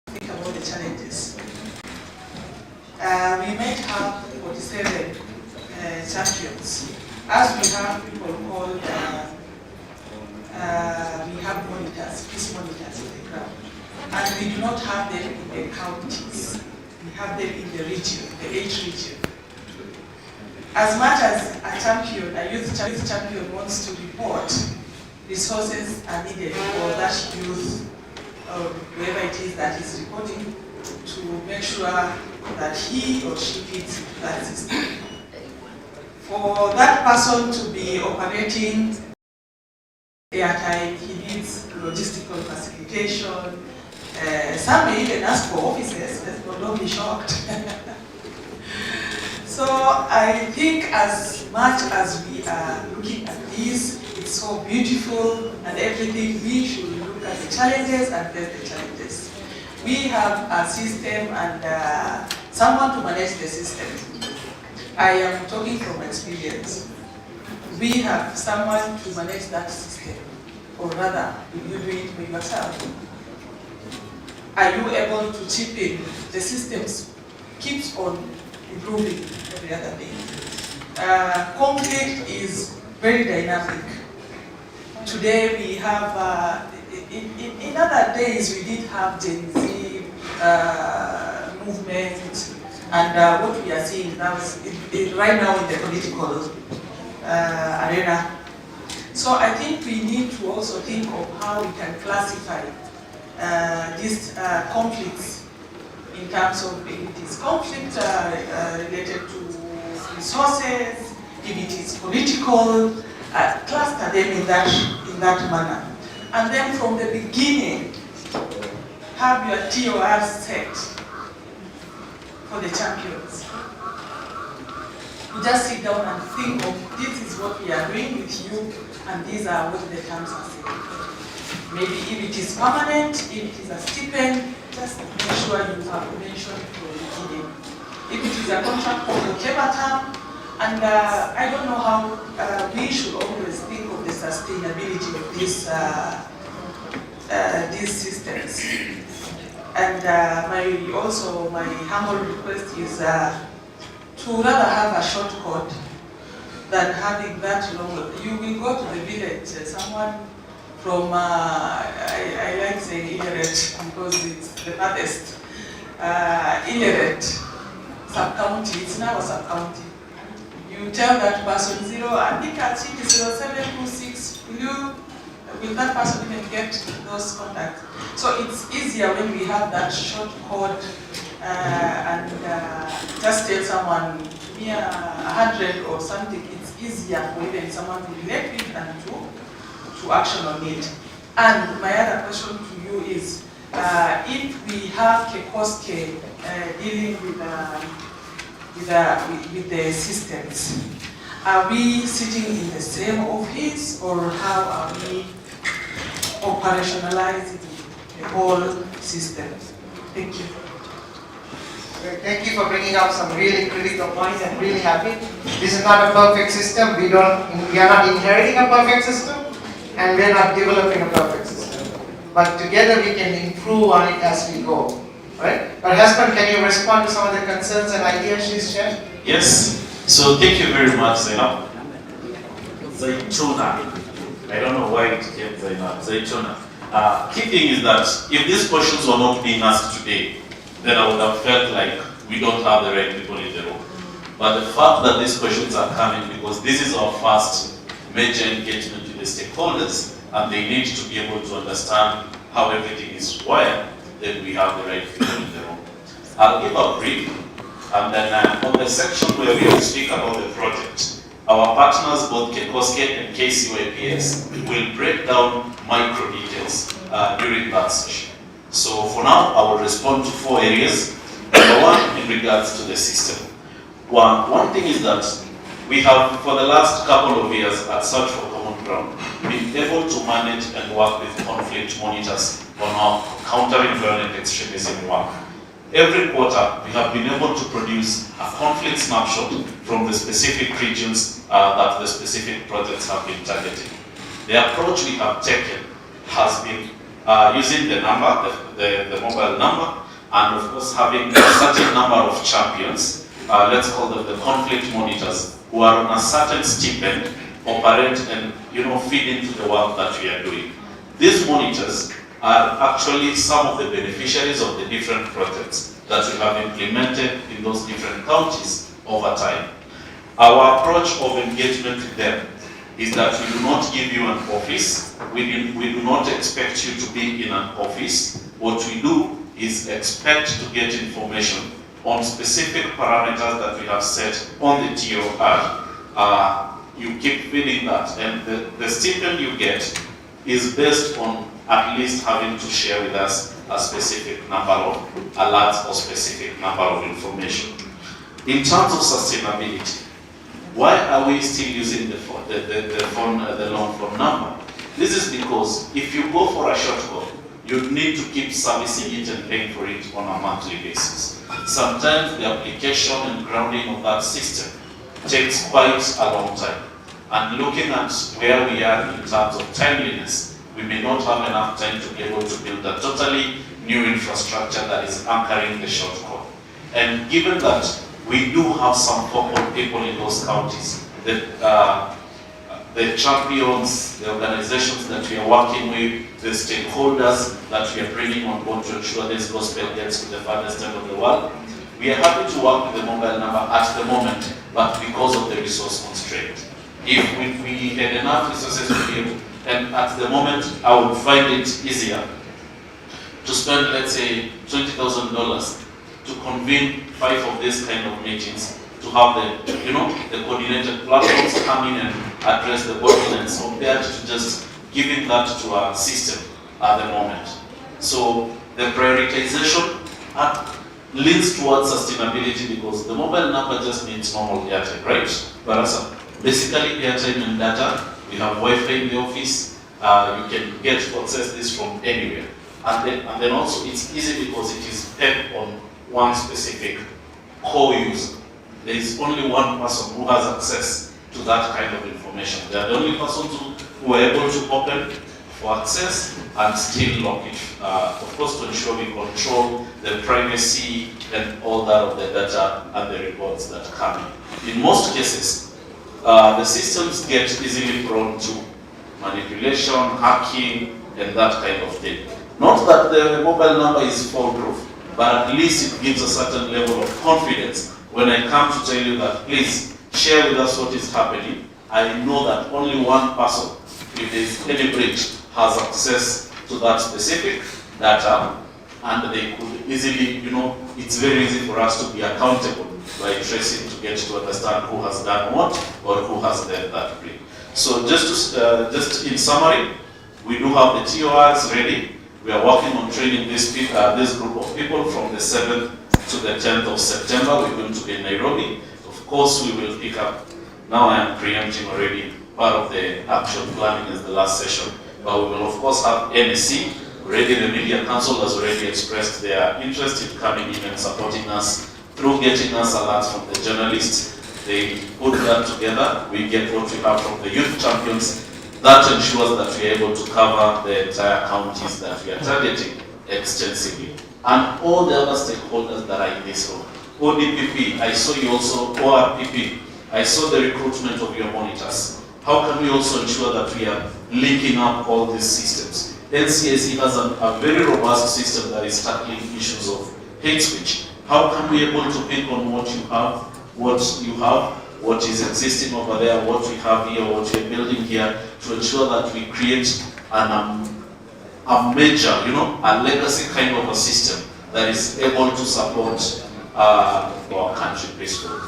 Think about the challenges. We might have 47 champions. As we have people called, we have monitors, peace monitors on the ground. And we do not have them in the counties. We have them in the region, the 8 region. As much as a champion, a youth champion wants to report, resources are needed for that youth or whoever it is that is reporting to make sure that he or she fits into that system. For that person to be operating airtime, he needs logistical facilitation. Some may even ask for offices, but don't be shocked. So I think as much as we are looking at this, it's so beautiful and everything, we should look at the challenges and face the challenges. We have a system and someone to manage the system. I am talking from experience. We have someone to manage that system, or rather, will you do it by yourself? Are you able to chip in? The systems keeps on improving every other day. Conflict is very dynamic. Today we have, in other days we did have Gen Z movement, and what we are seeing now is right now in the political arena. So I think we need to also think of how we can classify these conflicts in terms of if it is conflict related to resources, if it is political, cluster them in that manner. And then from the beginning, have your TOR set for the champions. You just sit down and think of this is what we are doing with you, and these are what the terms are saying. Maybe if it is permanent, if it is a stipend, just make sure you have mentioned from the beginning. If it is a contract for whatever term, and I don't know how we should always think of the sustainability of these systems. And my humble request is to rather have a short code than having that long. You will go to the village, someone from, I like saying Illeret because it's the farthest. Illeret sub-county, it's now a sub-county. You tell that person 0, I think I think it's 0726, will that person even get those contacts? So it's easier when we have that short code and just tell someone, give me 100 or something. It's easier for even someone to relate with and to action on it. And my other question to you is, if we have Kekoske dealing with the systems, are we sitting in the same office, or how are we operationalizing the whole system? Thank you. Thank you for bringing up some really critical points. I'm really happy. This is not a perfect system. We are not inheriting a perfect system, and we are not developing a perfect system. But together we can improve on it as we go. Right? But husband, can you respond to some of the concerns and ideas she's shared? Yes. So thank you very much, Zainab. Zaituna. I don't know why it came Zainab. Zaituna. Key thing is that if these questions were not being asked today, then I would have felt like we don't have the right people in the room. But the fact that these questions are coming, because this is our first major engagement with the the stakeholders, and they need to be able to understand how everything is wired, then we have the right people in the room. I'll give a brief, and then on the section where we will speak about the project, our partners, both KCOSCE and KCYPS, will break down micro details during that session. So for now, I will respond to 4 areas. Number 1, in regards to the system. One thing is that we have, for the last couple of years at Search for Common Ground, been able to manage and work with conflict monitors on our countering violent extremism work. Every quarter, we have been able to produce a conflict snapshot from the specific regions that the specific projects have been targeting. The approach we have taken has been using the number, the mobile number, and of course having a certain number of champions, let's call them the conflict monitors, who are on a certain stipend, operate and feed into the work that we are doing. These monitors are actually some of the beneficiaries of the different projects that we have implemented in those different counties over time. Our approach of engagement with them is that we do not give you an office. We do not expect you to be in an office. What we do is expect to get information on specific parameters that we have set on the TOR. You keep feeding that, and the stipend you get is based on at least having to share with us a specific number of alerts or specific number of information. In terms of sustainability, why are we still using the long phone number? This is because if you go for a short call, you need to keep servicing it and paying for it on a monthly basis. Sometimes the application and grounding of that system takes quite a long time. And looking at where we are in terms of timeliness, we may not have enough time to be able to build a totally new infrastructure that is anchoring the short call. And given that we do have some focal people in those counties, the champions, the organizations that we are working with, the stakeholders that we are bringing on board to ensure this gospel gets to the farthest end of the world, we are happy to work with the mobile number at the moment, but because of the resource constraint. If we had enough resources to be able, and at the moment, I would find it easier to spend, let's say, $20,000 to convene 5 of these kind of meetings, to have the coordinated platforms come in and address the bottlenecks compared to just giving that to a system at the moment. So the prioritization leans towards sustainability because the mobile number just means normal airtime, right? But basically airtime and data. We have Wi-Fi in the office. You can get to access this from anywhere. And then also it's easy because it is pegged on one specific core user. There is only one person who has access to that kind of information. They are the only persons who are able to open for access and still lock it. Of course, to ensure we control the privacy and all that of the data and the reports that come in. In most cases, the systems get easily prone to manipulation, hacking, and that kind of thing. Not that the mobile number is foolproof, but at least it gives a certain level of confidence when I come to tell you that please share with us what is happening. I know that only one person, if there is any breach, has access to that specific data, and they could easily, it's very easy for us to be accountable by tracing to get to understand who has done what or who has done that breach. So just in summary, we do have the TORs ready. We are working on training this group of people from the 7th to the 10th of September. We're going to be in Nairobi. Of course, we will pick up, now I am preempting already, part of the action planning is the last session. But we will of course have NSC. Already the Media Council has already expressed their interest in coming in and supporting us through getting us alerts from the journalists. They put that together. We get what we have from the youth champions. That ensures that we are able to cover the entire counties that we are targeting extensively. And all the other stakeholders that are in this room. ODPP, I saw you also, ORPP, I saw the recruitment of your monitors. How can we also ensure that we are linking up all these systems? NCSE has a very robust system that is tackling issues of hate speech. How can we be able to pick on what you have, what is existing over there, what we have here, what we're building here, to ensure that we create a major, a legacy kind of a system that is able to support our country peacefully,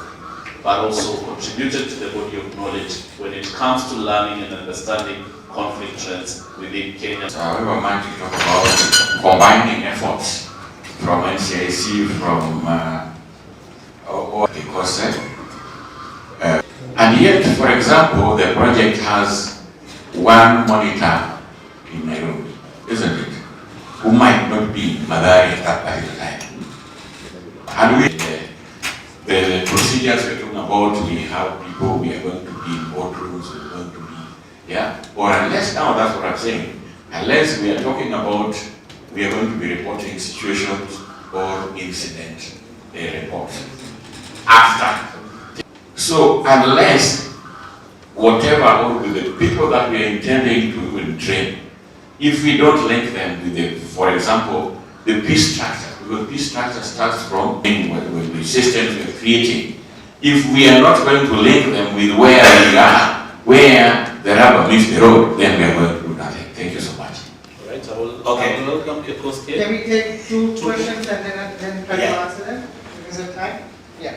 but also contributed to the body of knowledge when it comes to learning and understanding conflict trends within Kenya. We were meant to talk about combining efforts from NCIC, from the COSET. And yet, for example, the project has one monitor in Nairobi, isn't it? Who might not be Madari at that particular time. And we, the procedures we're talking about, we have people, we are going to be in boardrooms, we're going to be, or unless, now that's what I'm saying, unless we are talking about, we are going to be reporting situations or incident reports after. So unless whatever, or with the people that we are intending to even train, if we don't link them with the, for example, the peace structure, because peace structure starts from with the systems we're creating. If we are not going to link them with where we are, where the rubber meets the road, then we are going to do nothing. Thank you so much. All right, I will welcome your post here. Can we take two questions and then try to answer them? Is it time? Yeah.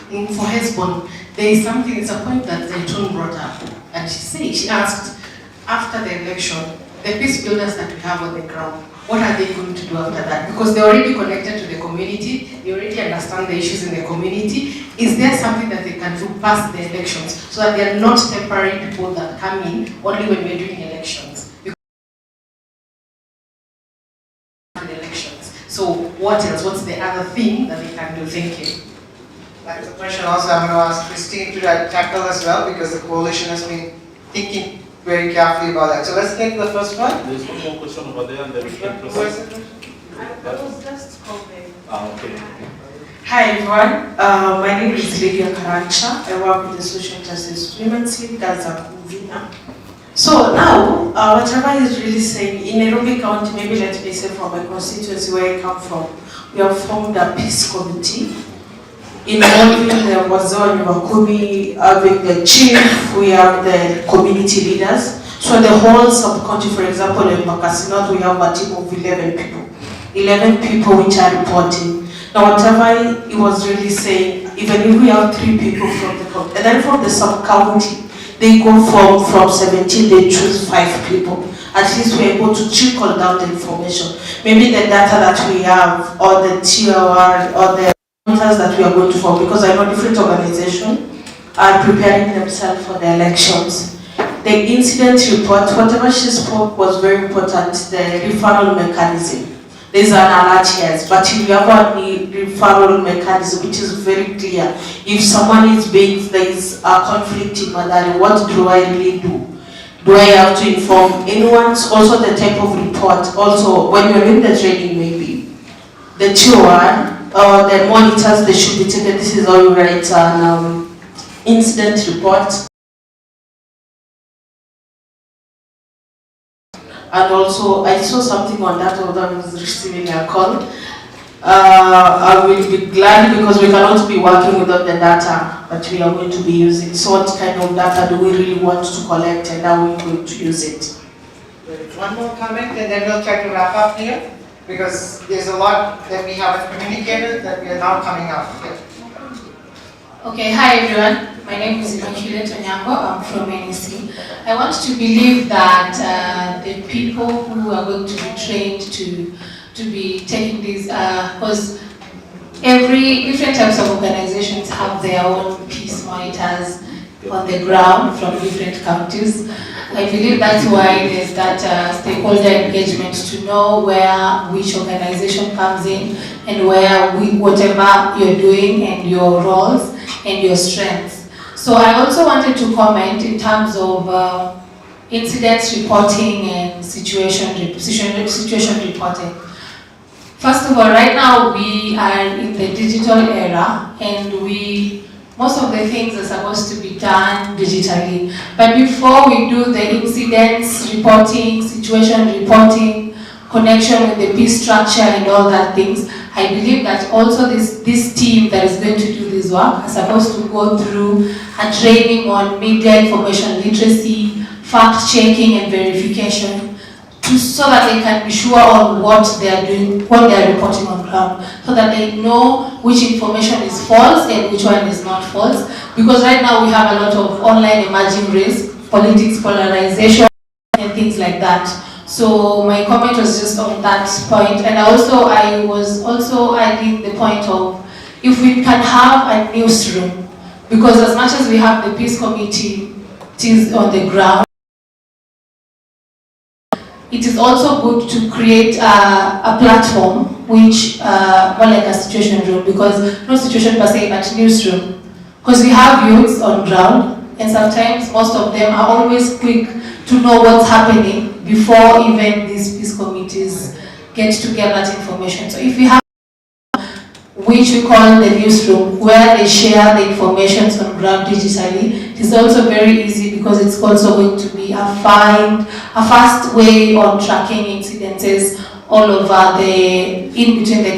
For Hezbollah, there is something, it's a point that Zaitun brought up, and she asked, after the election, the peace builders that we have on the ground, what are they going to do after that? Because they're already connected to the community, they already understand the issues in the community. Is there something that they can do past the elections so that they are not temporary people that come in only when we're doing elections? So what else? What's the other thing that they can do? Thank you. That's a question also I'm going to ask Christine to tackle as well, because the coalition has been thinking very carefully about that. So let's take the first one. There's one more question over there, and then we can proceed. I was just commenting. Okay. Hi everyone, my name is Lydia Karancha. I work with the Social Justice Women's League as a convener. So now, whatever he's really saying, in Nairobi County, maybe let me say from my constituency where I come from, we have formed a peace committee involving the Wazoo Wakumi, having the chief, we have the community leaders. So the whole sub-county, for example, in Makassi, we have a team of 11 people. 11 people which are reporting. Now whatever he was really saying, even if we have 3 people from the county, and then from the sub-county, they go from 17, they choose 5 people. At least we're able to trickle down the information. Maybe the data that we have, or the TOR, or the that we are going to form, because I know different organizations are preparing themselves for the elections. The incident report, whatever she spoke was very important, the referral mechanism. There's an alert here, but if you have a referral mechanism which is very clear, if someone is being, there is a conflict in Madari, what do I really do? Do I have to inform anyone? Also the type of report, also when you're in the training maybe, the TOR, the monitors, they should be taken. This is how you write an incident report. And also, I saw something on that although I was receiving a call. I will be glad because we cannot be working without the data that we are going to be using. So what kind of data do we really want to collect and how we're going to use it? One more comment and then we'll try to wrap up here, because there's a lot that we haven't communicated that we are now coming out. Okay. Okay, hi everyone. My name is Immaculate Onyango. I'm from NEC. I want to believe that the people who are going to be trained to be taking these, because every different types of organizations have their own peace monitors on the ground from different counties. I believe that's why there's that stakeholder engagement to know where which organization comes in and where whatever you're doing and your roles and your strengths. So I also wanted to comment in terms of incidents reporting and situation reporting. First of all, right now we are in the digital era and most of the things are supposed to be done digitally. But before we do the incidents reporting, situation reporting, connection with the peace structure and all that things, I believe that also this team that is going to do this work are supposed to go through a training on media information literacy, fact checking and verification, so that they can be sure on what they are doing, what they are reporting on ground, so that they know which information is false and which one is not false. Because right now we have a lot of online emerging risk, politics, polarization, and things like that. So my comment was just on that point, and I was also adding the point of if we can have a newsroom, because as much as we have the peace committee on the ground, it is also good to create a platform which, more like a situation room, because no situation per se, but newsroom. Because we have youths on ground, and sometimes most of them are always quick to know what's happening before even these peace committees get to get that information. So if we have which we call the newsroom, where they share the information on ground digitally, it is also very easy because it's also going to be a fast way on tracking incidences all over in between the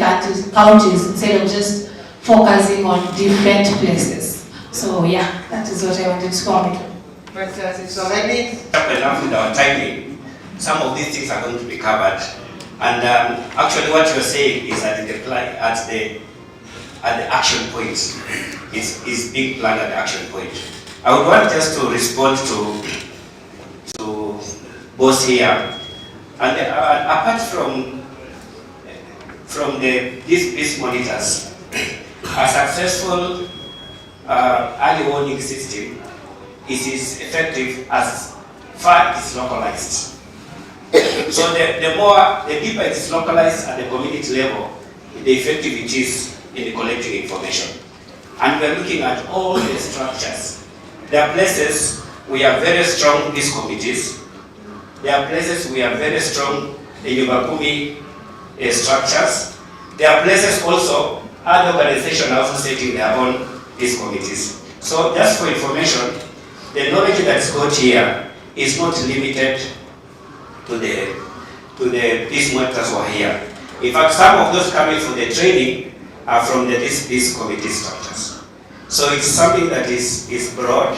counties instead of just focusing on different places. So yeah, that is what I wanted to comment. Fantastic. So let me enough with our timing. Some of these things are going to be covered, and actually, what you're saying is that at the action point, is being planned at the action point. I would want just to respond to both here, and apart from these monitors, a successful early warning system is effective as far as it's localized. So the deeper it is localized at the community level, the effective it is in collecting information. And we are looking at all the structures. There are places we have very strong peace committees. There are places we have very strong Yubakumi structures. There are places also, other organizations are also setting their own peace committees. So just for information, the knowledge that's got here is not limited to the peace monitors who are here. In fact, some of those coming for the training are from the peace committee structures. So it's something that is broad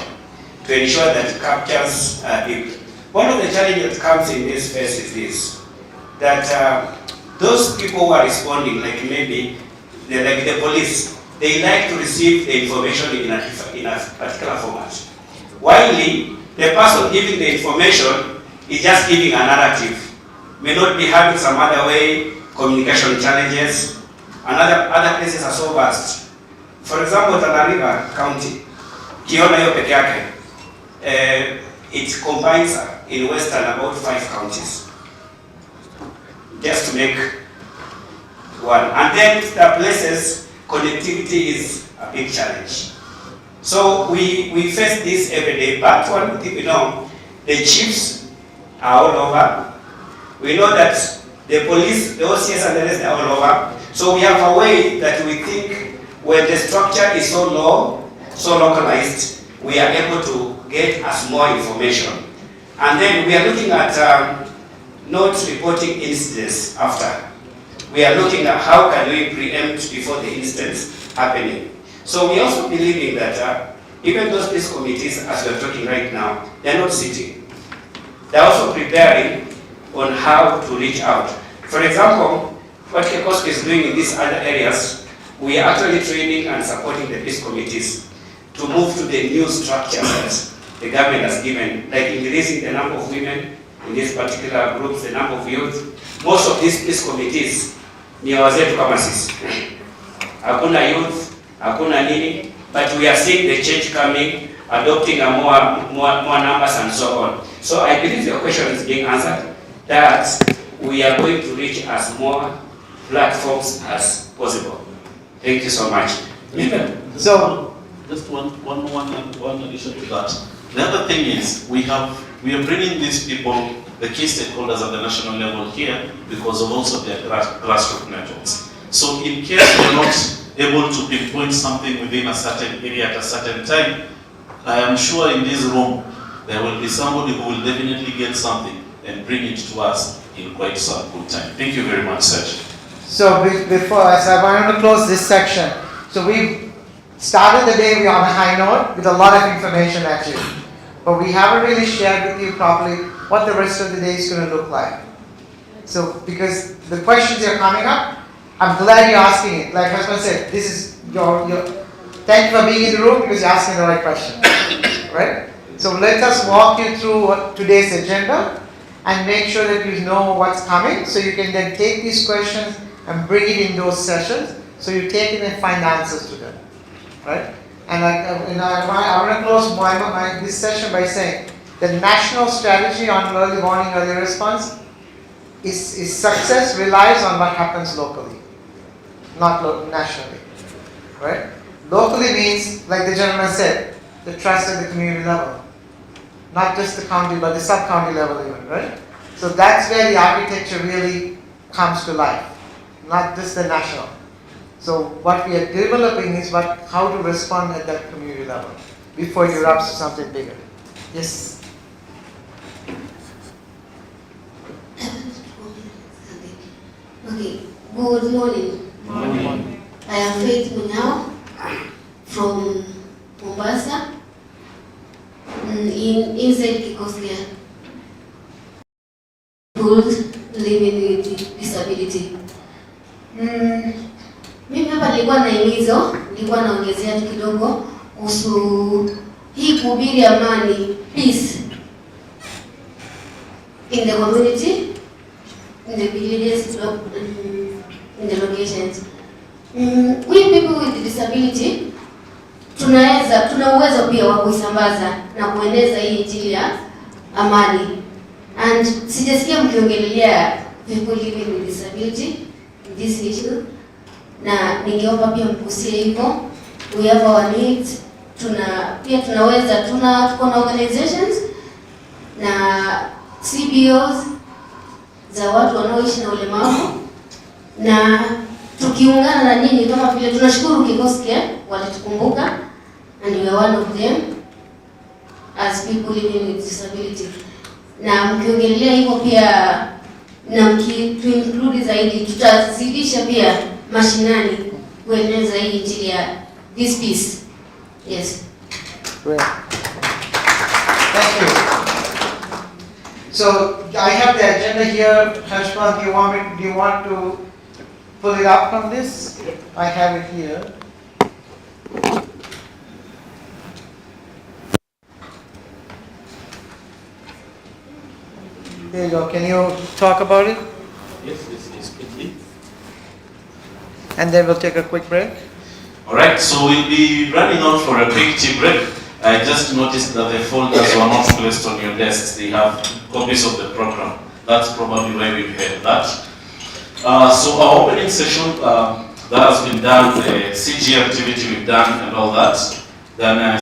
to ensure that it captures people. One of the challenges that comes in this phase is this, that those people who are responding, like maybe like the police, they like to receive the information in a particular format. While the person giving the information is just giving a narrative, may not be having some other way, communication challenges, and other places are so vast. For example, Tana River County, Kiona hiyo peke yake, it combines in Western about 5 counties, just to make one. And then the places, connectivity is a big challenge. So we face this every day, but one thing we know, the chiefs are all over. We know that the police, the OCS and the rest are all over. So we have a way that we think when the structure is so low, so localized, we are able to get us more information. And then we are looking at not reporting incidents after. We are looking at how can we preempt before the incidents happening. So we also believe in that even those peace committees, as we are talking right now, they are not sitting. They are also preparing on how to reach out. For example, what Kekosk is doing in these other areas, we are actually training and supporting the peace committees to move to the new structure that the government has given, like increasing the number of women in these particular groups, the number of youth. Most of these peace committees ni wazetu kama sisi. Hakuna youth, hakuna nini, but we are seeing the change coming, adopting a more numbers and so on. So I believe your question is being answered, that we are going to reach as more platforms as possible. Thank you so much. So, just one addition to that. The other thing is, we are bringing these people, the key stakeholders at the national level here, because of also their grassroots networks. So in case we are not able to pinpoint something within a certain area at a certain time, I am sure in this room, there will be somebody who will definitely get something and bring it to us in quite some good time. Thank you very much, Serge. So So before, so I wanted to close this section. So we started the day on a high note with a lot of information actually, but we haven't really shared with you properly what the rest of the day is going to look like. So because the questions are coming up, I'm glad you're asking it. Like husband said, this is your thank you for being in the room because you're asking the right question, right? So let us walk you through today's agenda and make sure that you know what's coming, so you can then take these questions and bring it in those sessions, so you take it and find answers to them, right? And I want to close this session by saying the national strategy on early warning, early response is success relies on what happens locally, not nationally, right? Locally means, like the gentleman said, the trust at the community level, not just the county, but the sub-county level even, right? So that's where the architecture really comes to life, not just the national. So what we are developing is how to respond at that community level before you erupt to something bigger. Yes. Okay, good morning. Morning. I am Faith Munyao from Mombasa, inside Kikoskia, people living with disability. Mimi hapa nilikuwa naongezea tu kidogo kuhusu hii kuhubiri amani, peace in the community, in the villages, in the locations. We people with disability tuna uwezo pia wa kuisambaza na kueneza hii injili ya amani. And sijasikia mkiongelea people living with disability in this issue, na ningeomba pia mkusie hivyo. We have our needs. Tuko na organizations na CBOs za watu wanaoishi na ulemavu, na tukiungana na nyinyi kama vile tunashukuru Kikoskia walitukumbuka, and we are one of them as people living with disability. Na mkiongelea hivyo pia na mkiinclude zaidi, tutazidisha pia mashinani kueneza hii injili ya this peace. Yes. Great. Thank you. So I have the agenda here. Harshman, do you want to pull it up from this? I have it here. There you go. Can you talk about it? Yes, quickly. And then we'll take a quick break. Alright, so we'll be running out for a quick tea break. I just noticed that the folders were not placed on your desks. They have copies of the program. That's probably why we've had that. So our opening session, that has been done, the CG activity we've done and all that. Then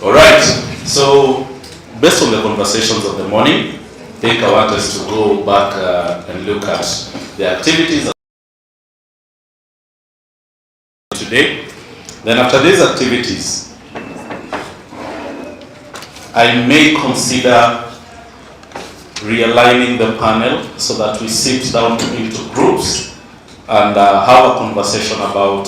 All right. So, based on the conversations of the morning, I think I want us to go back and look at the activities today. Then after these activities, I may consider realigning the panel so that we sit down into groups and have a conversation about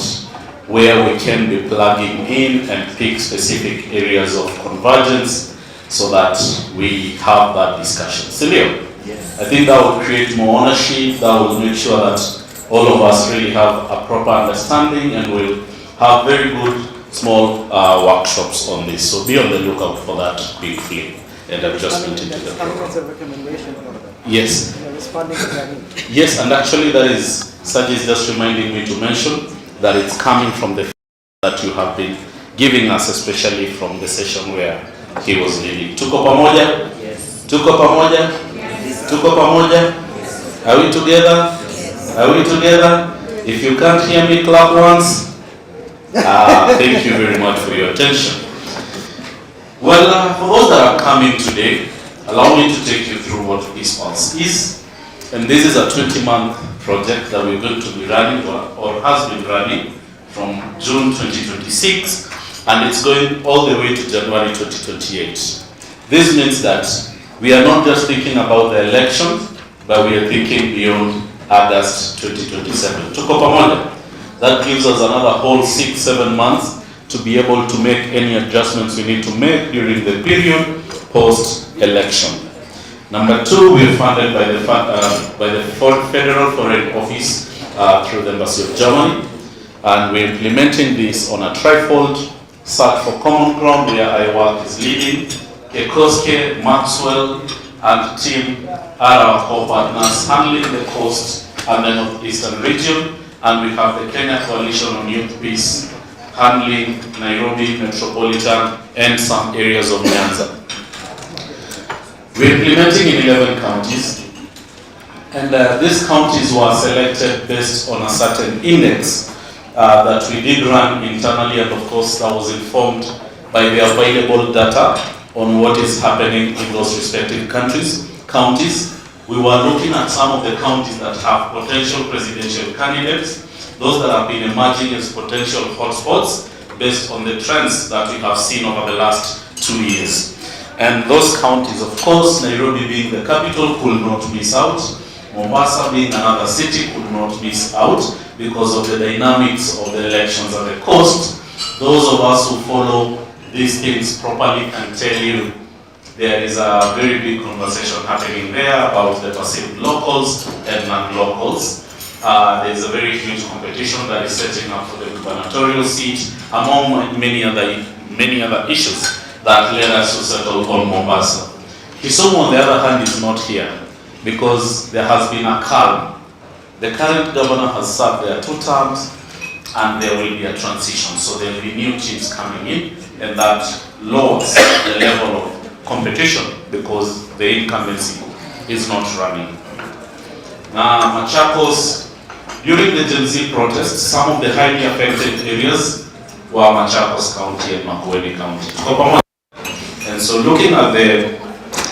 where we can be plugging in and pick specific areas of convergence so that we have that discussion. Silio? Yes. I think that will create more ownership, that will make sure that all of us really have a proper understanding and we'll have very good small workshops on this. So be on the lookout for that big flip and adjustment into the program. As a recommendation for them. Yes. Responding to that need. Yes, and actually that is, Sajid is just reminding me to mention that it's coming from the that you have been giving us, especially from the session where he was leading. Tuko pamoja? Yes. Tuko pamoja? Yes. Tuko pamoja? Yes. Are we together? Yes. Are we together? If you can't hear me, clap once. Thank you very much for your attention. Well, for those that are coming today, allow me to take you through what Peace Pulse is. And this is a 20-month project that we're going to be running or has been running from June 2026, and it's going all the way to January 2028. This means that we are not just thinking about the election, but we are thinking beyond August 2027. Tuko pamoja? That gives us another whole 6-7 months to be able to make any adjustments we need to make during the period post-election. Number two, we are funded by the Federal Foreign Office through the Embassy of Germany, and we're implementing this on a trifold search for common ground where I work is leading. Kekoske, Maxwell, and team are our core partners handling the coast and the northeastern region, and we have the Kenya Coalition on Youth Peace handling Nairobi Metropolitan and some areas of Nyanza. We're implementing in 11 counties, and these counties were selected based on a certain index that we did run internally, and of course that was informed by the available data on what is happening in those respective counties. We were looking at some of the counties that have potential presidential candidates, those that have been emerging as potential hotspots based on the trends that we have seen over the last 2 years. And those counties, of course, Nairobi being the capital, could not miss out. Mombasa being another city could not miss out because of the dynamics of the elections at the coast. Those of us who follow these things properly can tell you there is a very big conversation happening there about the perceived locals and non-locals. There is a very huge competition that is setting up for the gubernatorial seat, among many other issues that led us to settle on Mombasa. Kisumu, on the other hand, is not here because there has been a calm. The current governor has served there 2 terms, and there will be a transition. So there will be new chiefs coming in, and that lowers the level of competition because the incumbency is not running. Now, Machakos, during the Gen Z protests, some of the highly affected areas were Machakos County and Makueni County. And so looking at the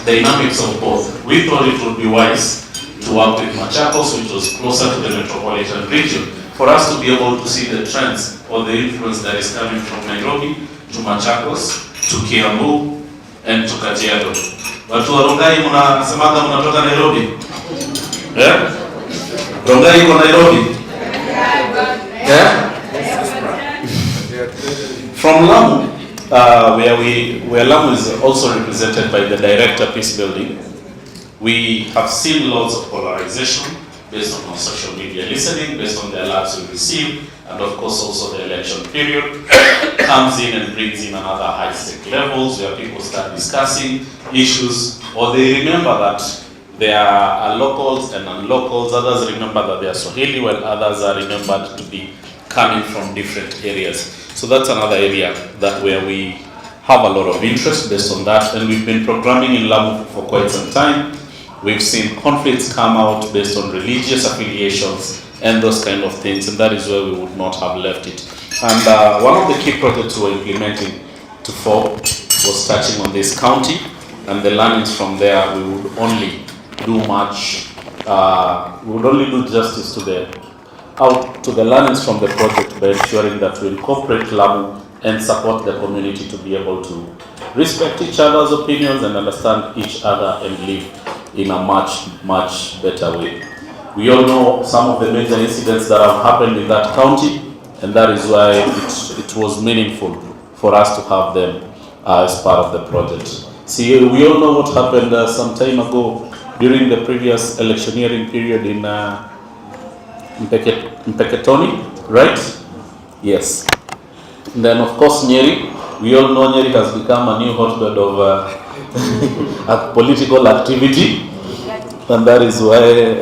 dynamics of both, we thought it would be wise to work with Machakos, which was closer to the metropolitan region, for us to be able to see the trends or the influence that is coming from Nairobi to Machakos, to Kiambu, and to Kajiado. Watu wa Rongai mnasemaga mnatoka Nairobi? Rongai iko Nairobi? From Lamu, where Lamu is also represented by the Director Peace Building, we have seen lots of polarization based on our social media listening, based on the alerts we receive, and of course also the election period comes in and brings in another high-stake levels where people start discussing issues, or they remember that there are locals and non-locals. Others remember that they are Swahili, while others are remembered to be coming from different areas. So that's another area where we have a lot of interest based on that, and we've been programming in Lamu for quite some time. We've seen conflicts come out based on religious affiliations and those kind of things, and that is where we would not have left it. And one of the key projects we were implementing to FOB was touching on this county, and the learnings from there, we would only do justice to the learnings from the project by ensuring that we incorporate Lamu and support the community to be able to respect each other's opinions and understand each other and live in a much better way. We all know some of the major incidents that have happened in that county, and that is why it was meaningful for us to have them as part of the project. See, we all know what happened some time ago during the previous electioneering period in Mpeketoni, right? Yes. And then of course Nyeri, we all know Nyeri has become a new hotbed of political activity, and that is why,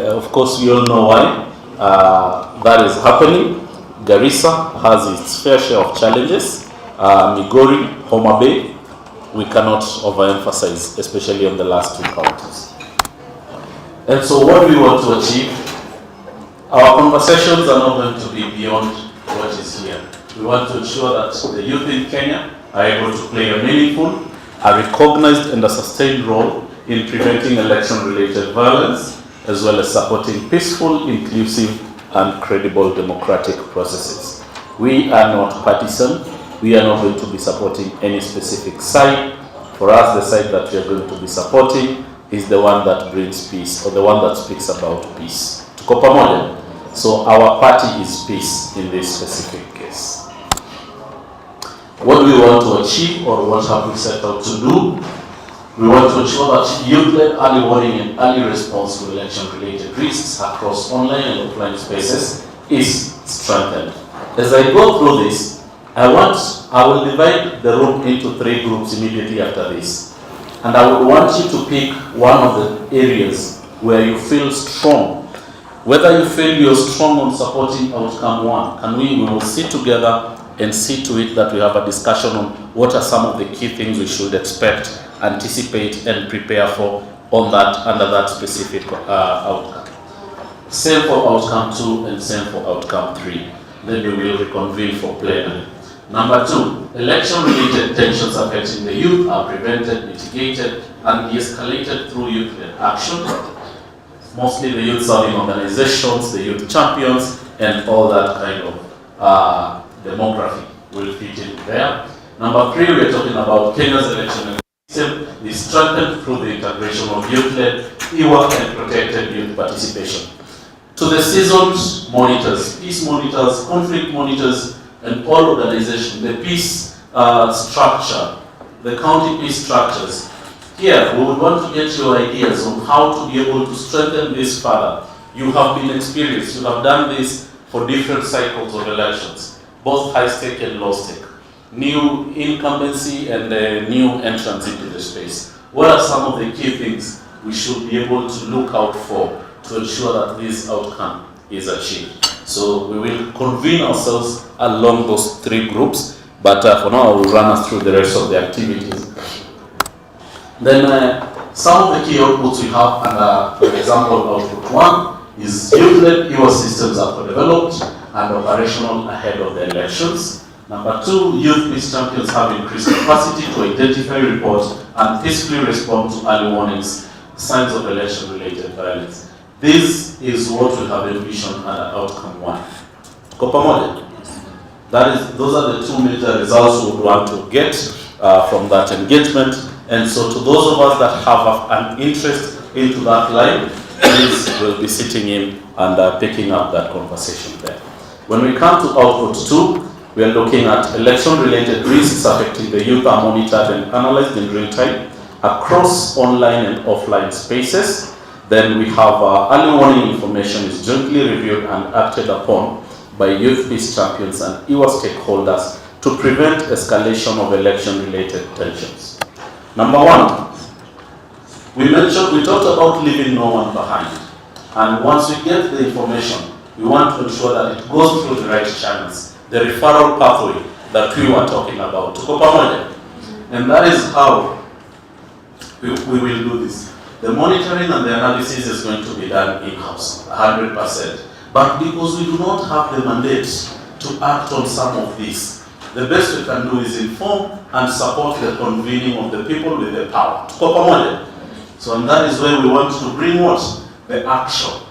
of course, we all know why that is happening. Garissa has its fair share of challenges. Migori, Homa Bay, we cannot overemphasize, especially on the last two counties. And so what we want to achieve, our conversations are not going to be beyond what is here. We want to ensure that the youth in Kenya are able to play a meaningful, a recognized and a sustained role in preventing election-related violence, as well as supporting peaceful, inclusive, and credible democratic processes. We are not partisan. We are not going to be supporting any specific side. For us, the side that we are going to be supporting is the one that brings peace, or the one that speaks about peace. Tuko pamoja? So our party is peace in this specific case. What do we want to achieve, or what have we set out to do? We want to ensure that youth-led early warning and early response to election-related risks across online and offline spaces is strengthened. As I go through this, I will divide the room into 3 groups immediately after this. And I would want you to pick one of the areas where you feel strong. Whether you feel you're strong on supporting outcome 1, and we will sit together and see to it that we have a discussion on what are some of the key things we should expect, anticipate, and prepare for on that, under that specific outcome. Same for outcome 2 and same for outcome 3. Then we will reconvene for plenary. Number 2, election-related tensions affecting the youth are prevented, mitigated, and de-escalated through youth-led action. Mostly the youth serving organizations, the youth champions, and all that kind of demography will fit in there. Number 3, we are talking about Kenya's election system is strengthened through the integration of youth-led, Ewer, and protected youth participation. To the seasoned monitors, peace monitors, conflict monitors, and all organizations, the peace structure, the county peace structures. Here, we would want to get your ideas on how to be able to strengthen this further. You have been experienced, you have done this for different cycles of elections, both high stake and low stake, new incumbency and new entrance into the space. What are some of the key things we should be able to look out for to ensure that this outcome is achieved? So we will convene ourselves along those 3 groups, but for now I will run us through the rest of the activities. Then some of the key outputs we have, and for example, output 1 is youth-led Ewer systems are developed and operational ahead of the elections. Number 2, youth peace champions have increased capacity to identify, report, and peacefully respond to early warnings, signs of election-related violence. This is what we have envisioned under outcome 1. Kwa pamoja? Those are the 2 major results we would want to get from that engagement. And so to those of us that have an interest into that line, please will be sitting in and picking up that conversation there. When we come to output 2, we are looking at election-related risks affecting the youth are monitored and analyzed in real time across online and offline spaces. Then we have early warning information is jointly reviewed and acted upon by youth peace champions and Ewer stakeholders to prevent escalation of election-related tensions. Number 1, we talked about leaving no one behind. And once we get the information, we want to ensure that it goes through the right channels, the referral pathway that we were talking about. And that is how we will do this. The monitoring and the analysis is going to be done in-house, 100%. But because we do not have the mandate to act on some of this. The best we can do is inform and support the convening of the people with the power. Tuko pamoja? So, and that is where we want to bring what? The action.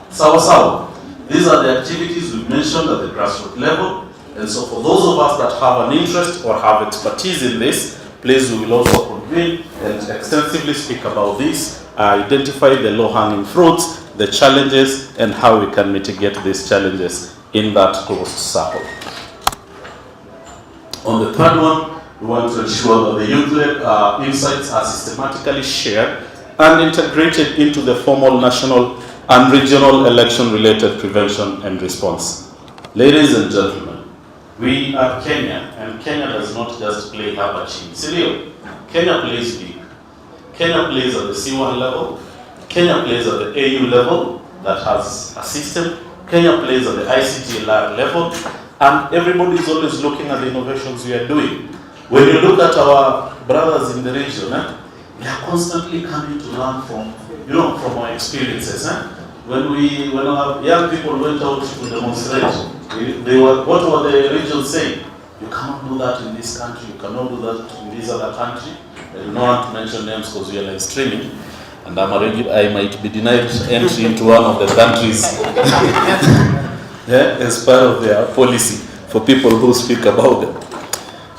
Sawa. These are the activities we mentioned at the grassroots level. And so for those of us that have an interest or have expertise in this, please, we will also convene and extensively speak about this, identify the low-hanging fruits, the challenges, and how we can mitigate these challenges in that closed circle. On the third one, we want to ensure that the youth-led insights are systematically shared and integrated into the formal national and regional election-related prevention and response. Ladies and gentlemen, we are Kenya, and Kenya does not just play Habachi. Silio, Kenya plays big. Kenya plays at the C1 level. Kenya plays at the AU level that has a system. Kenya plays at the ICT level. And everybody is always looking at the innovations we are doing. When you look at our brothers in the region, they are constantly coming to learn from, from our experiences. When our young people went out to demonstrate, what were the regions saying? You cannot do that in this country, you cannot do that in this other country. I do not want to mention names because we are live streaming, and I might be denied entry into one of the countries as part of their policy for people who speak about them.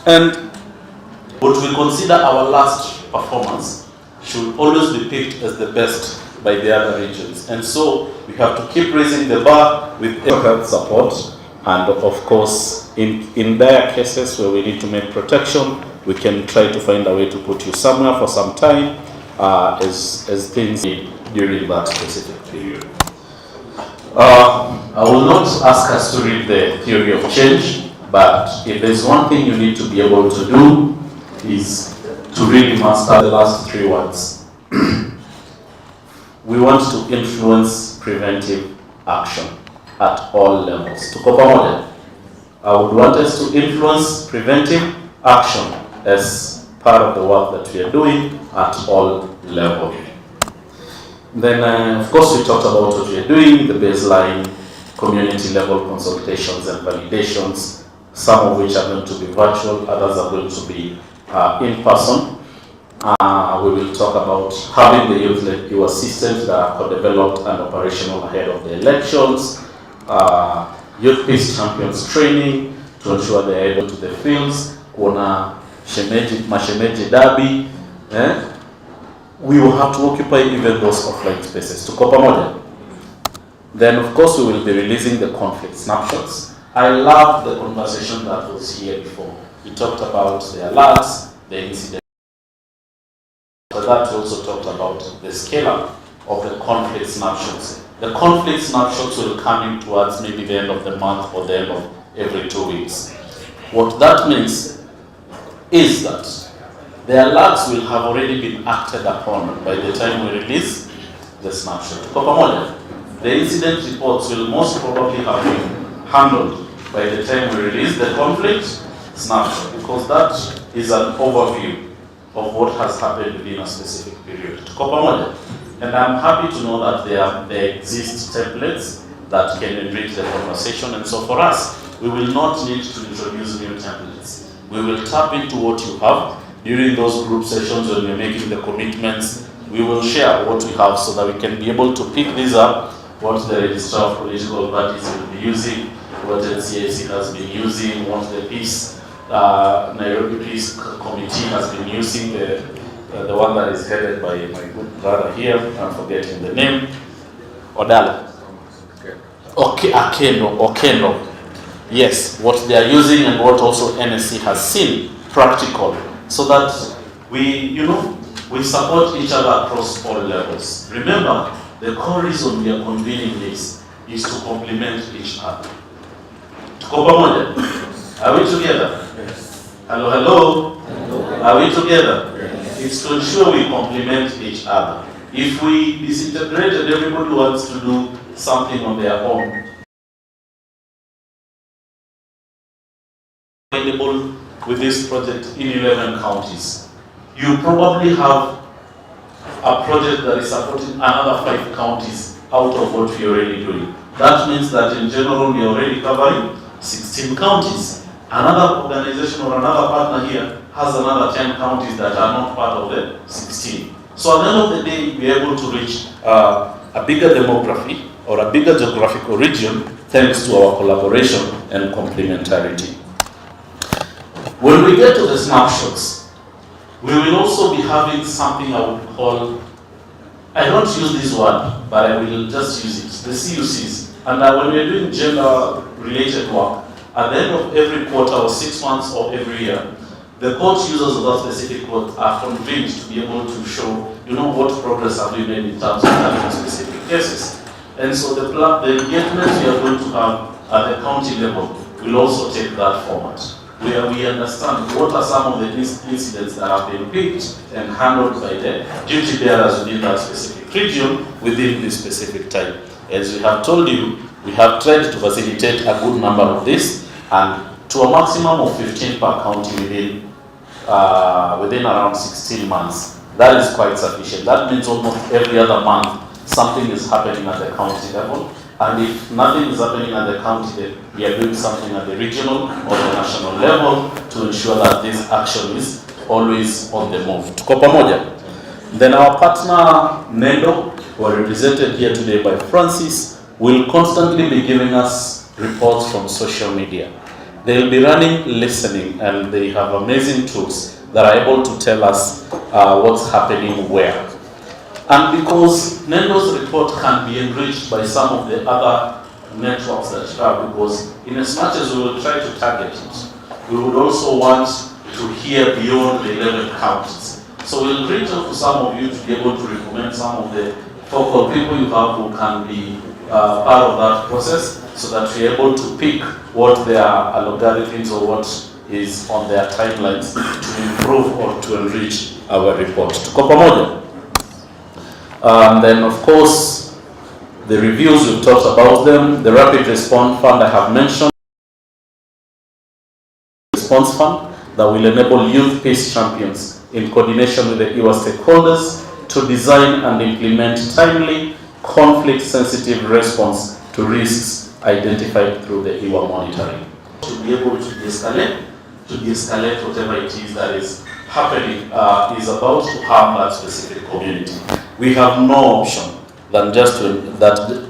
And what we consider our last performance should always be picked as the best by the other regions. And so we have to keep raising the bar with health support. And of course, in dire cases where we need to make protection, we can try to find a way to put you somewhere for some time as things need during that specific period. I will not ask us to read the theory of change, but if there's one thing you need to be able to do is to really master the last 3 words. We want to influence preventive action at all levels. Tuko pamoja? I would want us to influence preventive action as part of the work that we are doing at all levels. Then, of course, we talked about what we are doing, the baseline community level consultations and validations, some of which are going to be virtual, others are going to be in person. We will talk about having the youth-led Ewer systems that are co-developed and operational ahead of the elections, youth peace champions training to ensure they are able to the fields, kuna mashemeji derby. We will have to occupy even those offline spaces. Tuko pamoja? Then of course we will be releasing the conflict snapshots. I love the conversation that was here before. We talked about the alerts, the incident. But that we also talked about the scale up of the conflict snapshots. The conflict snapshots will come in towards maybe the end of the month or the end of every 2 weeks. What that means is that the alerts will have already been acted upon by the time we release the snapshot. The incident reports will most probably have been handled by the time we release the conflict snapshot, because that is an overview of what has happened within a specific period. And I'm happy to know that there exist templates that can enrich the conversation. And so for us, we will not need to introduce new templates. We will tap into what you have. During those group sessions when we're making the commitments, we will share what we have so that we can be able to pick these up, what the Registrar of Political Parties will be using, what NCAC has been using, what the Nairobi Peace Committee has been using, the one that is headed by my good brother here, I'm forgetting the name, Odala. Okay, Okeno. Yes, what they are using and what also NSC has seen practical, so that we support each other across all levels. Remember, the core reason we are convening this is to complement each other. Are we together? Yes. Hello, hello? Are we together? Yes. It's to ensure we complement each other. If we disintegrate and everybody wants to do something on their own, available with this project in 11 counties. You probably have a project that is supporting another 5 counties out of what we're already doing. That means that in general we are already covering 16 counties. Another organization or another partner here has another 10 counties that are not part of the 16. So at the end of the day, we're able to reach a bigger demography or a bigger geographical region thanks to our collaboration and complementarity. When we get to the snapshots, we will also be having something I would call, I don't use this word, but I will just use it, the CUCs. And when we're doing gender-related work, at the end of every quarter or 6 months or every year, the court users of that specific court are convened to be able to show, what progress have we made in terms of handling specific cases. And so the engagements we are going to have at the county level will also take that format, where we understand what are some of the incidents that have been picked and handled by the duty bearers within that specific region within this specific time. As we have told you, we have tried to facilitate a good number of this, and to a maximum of 15 per county within around 16 months. That is quite sufficient. That means almost every other month something is happening at the county level. And if nothing is happening at the county, we are doing something at the regional or the national level to ensure that this action is always on the move. Tuko pamoja? Then our partner NENDO, who are represented here today by Francis, will constantly be giving us reports from social media. They'll be running listening, and they have amazing tools that are able to tell us what's happening where. And because NENDO's report can be enriched by some of the other networks that you have, because in as much as we will try to target it, we would also want to hear beyond the 11 counties. So we'll reach out to some of you to be able to recommend some of the focal people you have who can be part of that process, so that we're able to pick what their algorithms or what is on their timelines to improve or to enrich our report. Tuko pamoja? Then, of course, the reviews, we've talked about them. The Rapid Response Fund I have mentioned. Response Fund that will enable youth peace champions in coordination with the Ewer stakeholders to design and implement timely, conflict-sensitive response to risks identified through the Ewer monitoring. To be able to de-escalate whatever it is that is happening, is about to harm that specific community. We have no option than just to that.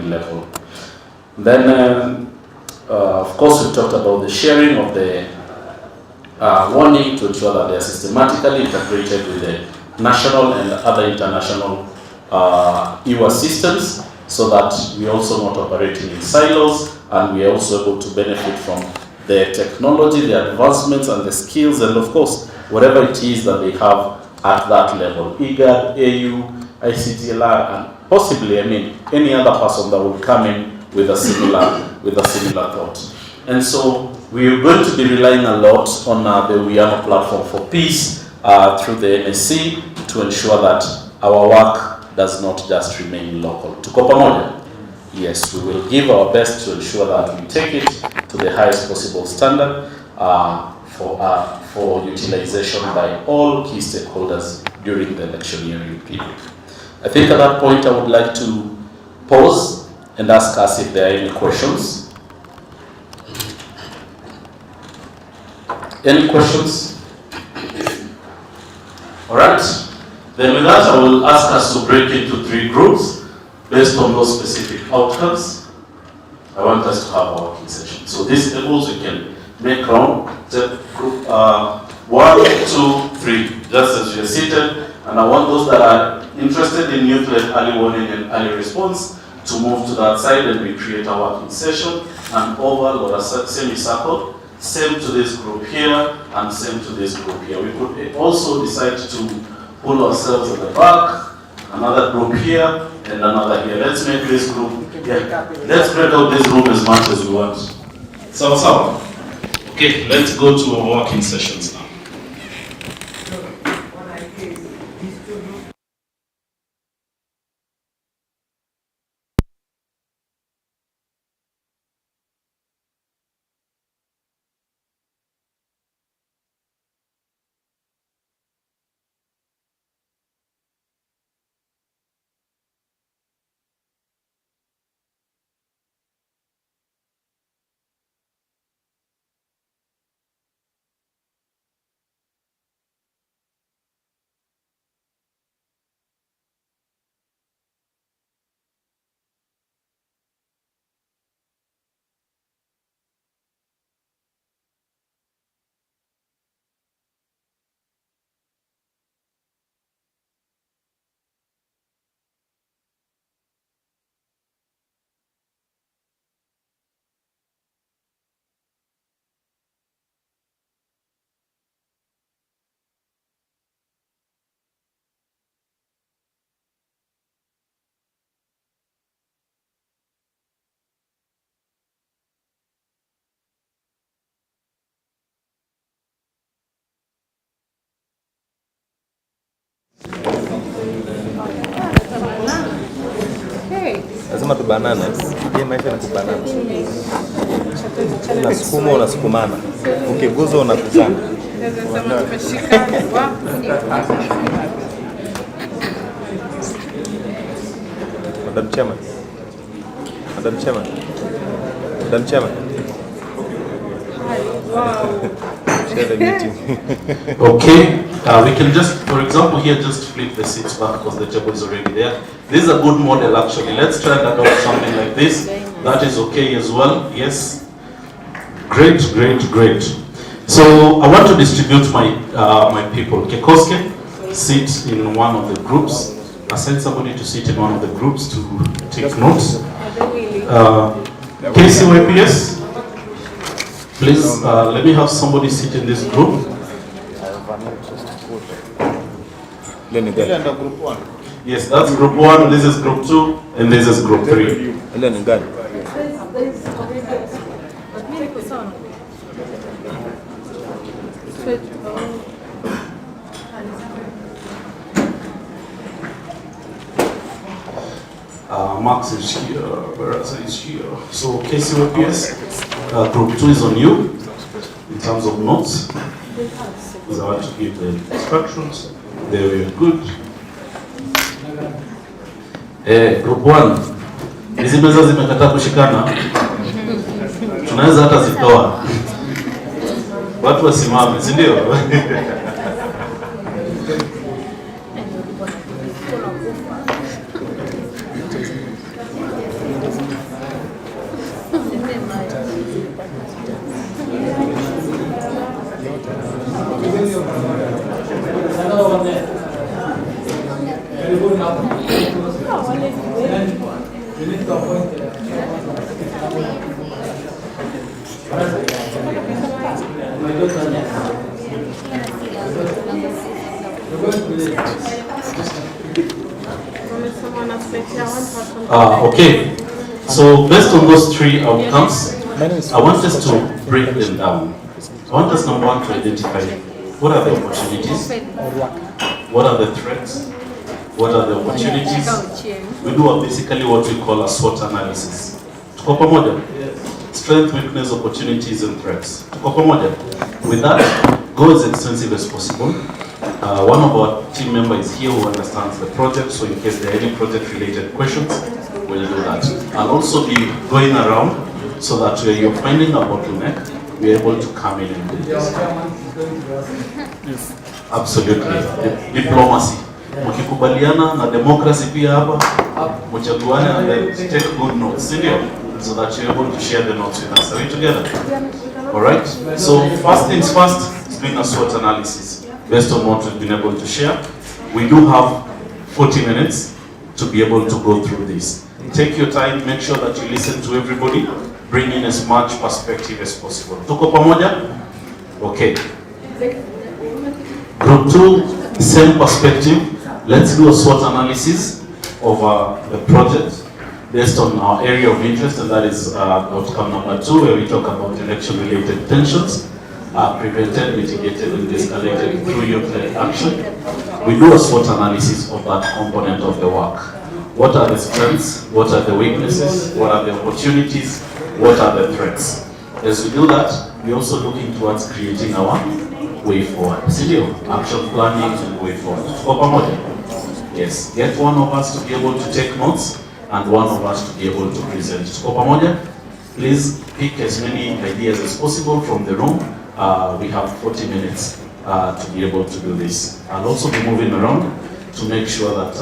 Level. Then, of course, we talked about the sharing of the warning to ensure that they are systematically integrated with the national and other international Ewer systems, so that we are also not operating in silos, and we are also able to benefit from the technology, the advancements, and the skills, and of course, whatever it is that they have at that level. IGAD, AU, ICTLR, and possibly, any other person that will come in with a similar thought. And so we are going to be relying a lot on the WIANO platform for peace through the NSC to ensure that our work does not just remain local. Tuko pamoja? Yes, we will give our best to ensure that we take it to the highest possible standard for utilization by all key stakeholders during the electioneering period. I think at that point I would like to pause and ask us if there are any questions. Any questions? All right. Then with that, I will ask us to break into 3 groups based on those specific outcomes. I want us to have our working session. So these tables we can make round. Group 1, 2, 3, just as you are seated. And I want those that are interested in youth-led early warning and early response to move to that side, and we create a working session, an oval or a semicircle. Same to this group here, and same to this group here. We could also decide to pull ourselves at the back, another group here, and another here. Let's make this group, let's break out this room as much as we want. So, okay, let's go to our working sessions now. Sema tubanane. Je, maisha ni kubanana. Unasukuma unasukumana. Ukiguzwa unakuzana. Sema tumeshikana. Madam Chairman. Madam Chairman. Madam Chairman. Share the meeting. Okay, we can just, for example, here just flip the seats back because the table is already there. This is a good model actually. Let's try and adopt something like this. That is okay as well. Yes. Great, great, great. So I want to distribute my my people. Kekoske, sit in one of the groups. Assign somebody to sit in one of the groups to take notes. KCYPS, please let me have somebody sit in this group. Group 1. Yes, that's group 1, this is group 2, and this is group 3. Max is here, Barasa is here. So KCOPS, group 2 is on you in terms of notes. Because I want to give the instructions. They were good. Group 1, hizi meza zimekataa kushikana. Tunaweza hata zitoa. Watu wasimame, si ndio? Okay, so based on those 3 outcomes, I want us to break them down. I want us, number 1, to identify what are the opportunities, what are the threats, what are the opportunities. We do basically what we call a SWOT analysis. Tuko pamoja? Strength, weakness, opportunities, and threats. Tuko pamoja? With that, go as extensive as possible. One of our team members is here who understands the project, so in case there are any project-related questions, we'll do that. I'll also be going around so that when you're finding a bottleneck, we're able to come in and do this. Absolutely. Diplomacy. Mkikubaliana na democracy pia hapa, mchaguane and then take good notes, so that you're able to share the notes with us. Are we together? Alright? So first things first, it's doing a SWOT analysis. Based on what we've been able to share, we do have 40 minutes to be able to go through this. Take your time, make sure that you listen to everybody, bring in as much perspective as possible. Tuko pamoja? Okay. Group 2, same perspective. Let's do a SWOT analysis of the project based on our area of interest, and that is outcome number 2, where we talk about election-related tensions. Prevented, mitigated, and de-escalated through your action. We do a SWOT analysis of that component of the work. What are the strengths? What are the weaknesses? What are the opportunities? What are the threats? As we do that, we're also looking towards creating our way forward. Action planning and way forward. Yes, get one of us to be able to take notes and one of us to be able to present. Please pick as many ideas as possible from the room. We have 40 minutes to be able to do this. I'll also be moving around to make sure that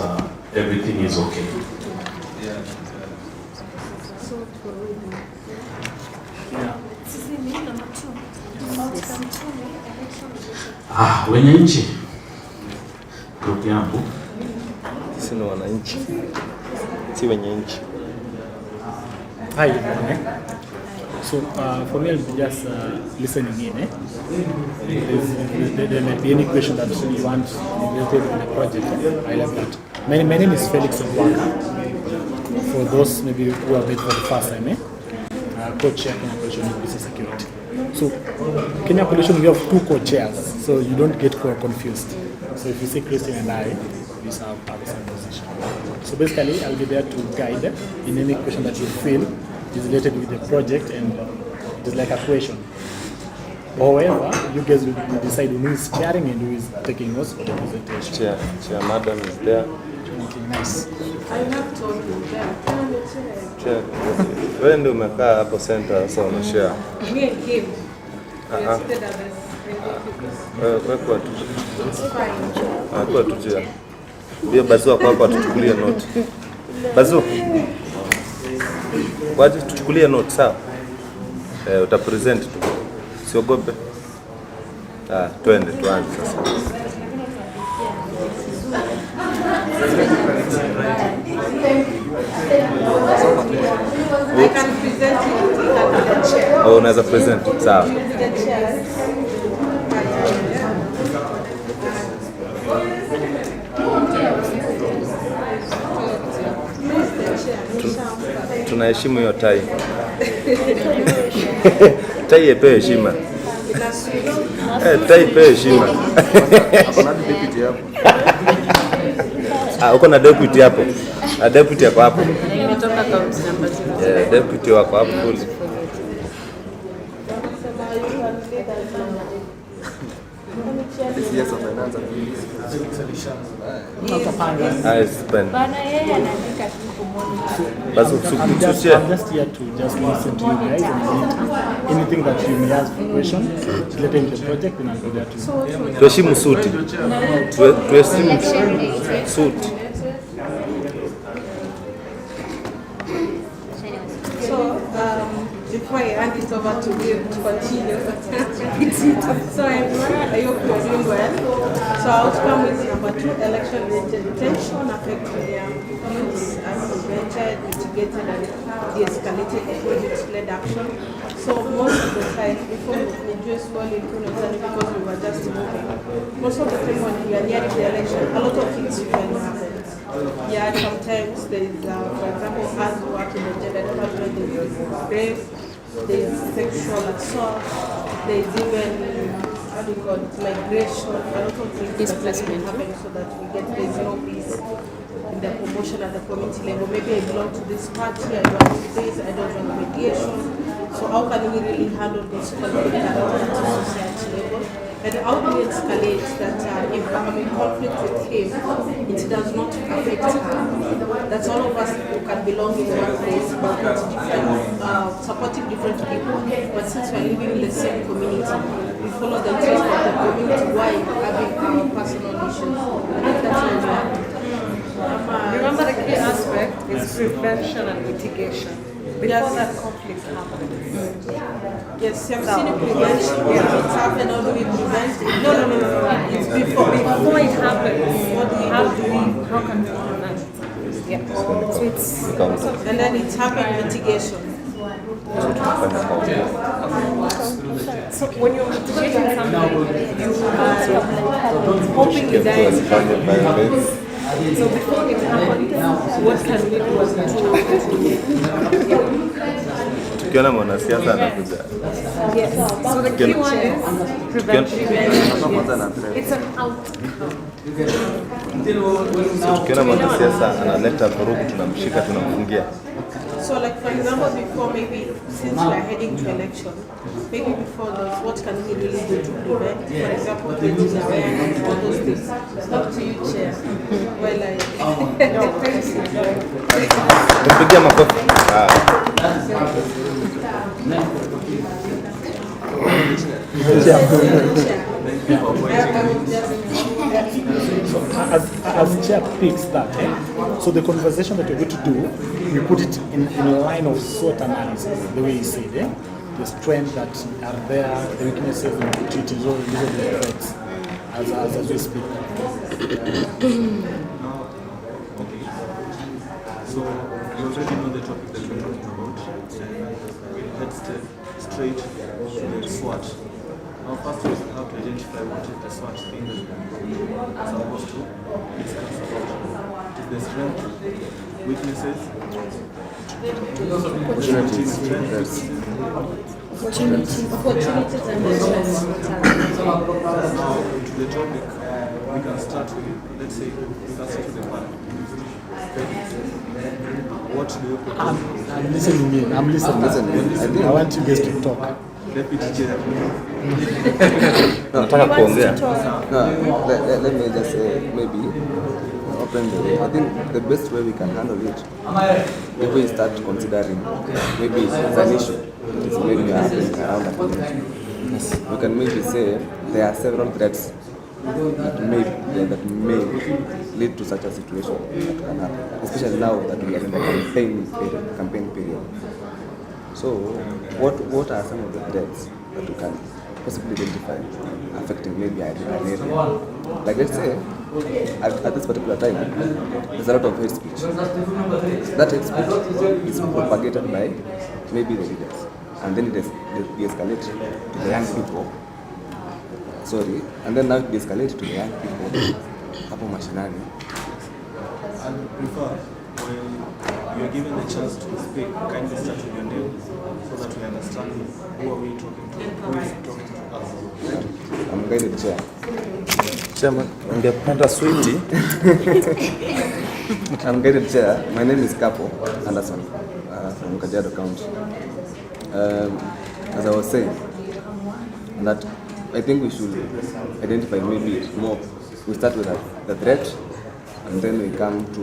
everything is okay. Wenye nchi group yangu sisi ni wananchi, si wenye nchi. Hi, so for me, I'll be just listening in. There might be any question that you want related to the project. I love that. My name is Felix Nwaka. For those maybe who are met for the first time, co-chair Kenya Coalition of Peace and Security. So Kenya Coalition, we have 2 co-chairs, so you don't get confused. So if you say Christian and I, we serve the same position. So basically, I'll be there to guide in any question that you feel is related with the project, and it is like a question. However, you guys will decide who is chairing and who is taking notes for the presentation. Chair madam is there. Okay, nice. I have told you that. Chair, wewe ndio umekaa hapo center sasa una share. Me and him. Kwa tu. Kwa tu chair. Ndio basi wako hapa tuchukulie note. Bazu. Waje tuchukulie note sawa? Utapresent tu. Siogope. Twende tuanze sasa. I can present you the chair. Oh, unaweza present. Sawa. Tunaheshimu hiyo tai. Tai ipewe heshima. Tai ipewe heshima. Uko na deputy hapo. Deputy yako hapo. Nimetoka county number 0. Deputy wako hapo full. Bana yeye anaandika I'm just here to just listen to you guys, and anything that you may ask for questions related to the project, and I'll be there to. Tuheshimu suti. Tuheshimu suti. So, before I hand it over to you to continue, so everyone, I hope you're doing well. So outcome is number 2, election-related tension affecting youths as prevented, mitigated, and de-escalated project-led action. So most of the time, before we just fall into because we were just moving, most of the time when we are nearing the election, a lot of things can happen. Yeah, sometimes there is, for example, as we work in the gender department, there is rape, there is sexual assault, there is even, how do you call it, migration, a lot of things displacement happen so that we get there is no peace in the promotion at the community level. Maybe I belong to this party, I don't want this, I don't want mediation. So how can we really handle this conflict at the society level? And how do we escalate that if I'm in conflict with him, it does not affect her? That's all of us who can belong in one place, but it's different, supporting different people. But since we're living in the same community, we follow the interest of the community while having our personal issues. I think that's what we have. Remember the key aspect is prevention and mitigation. Before that conflict happens. Yes, I've seen it prevention. Yeah. It's happened, how do we prevent it? No. It's before it happens. What do we do? How can we prevent it? Yeah. So it's and then it's happened mitigation. So when you're mitigating something, you are hoping you die. So before it happens, what can we do to tukiona mwanasiasa anakuja. Yes. So the key one is prevention. It's an outcome. Tukiona mwanasiasa analeta vurugu, tunamshika, tunamfungia. So like for example, before maybe since we are heading to election, maybe before those, what can we really do to prevent? For example, creating awareness, all those things. Up to you, Chair. Well, Mpigia makofi. As chair picks that, so the conversation that we're going to do, we put it in a line of SWOT analysis, the way you said, the strengths that are there, the weaknesses, and opportunities, all these are the threats as we speak. So you already know the topic that we're talking about. Let's step straight to the SWOT. Now first we have to identify what is the SWOT thing that we're supposed to discuss about. It is the strength, weaknesses, opportunities and threats. Opportunities and threats. To the topic, we can start with, let's say, we can start with the one. What do you propose? I'm listening in. I'm listening. I want you guys to talk. Deputy Chair. Nataka kuongea. Let me just say, maybe open the way. I think the best way we can handle it, if we start considering maybe it's an issue that is maybe happening around the community. We can maybe say there are several threats that may lead to such a situation that can happen, especially now that we are in the campaign period. So, what are some of the threats that we can possibly identify affecting maybe an area? Like let's say, at this particular time, there's a lot of hate speech. That hate speech is propagated by maybe the leaders, and then it de-escalates to the young people. And then now it de-escalates to the young people. Hapo mashinani. And prefer when you are given the chance to speak, kindly start with your name so that we understand who are we talking to, who is talking to us. I'm guided chair. Chairman, ungependa sweetie. I'm guided chair. My name is Capo Anderson from Kajiado County. As I was saying, that I think we should identify maybe more. We start with the threat, and then we come to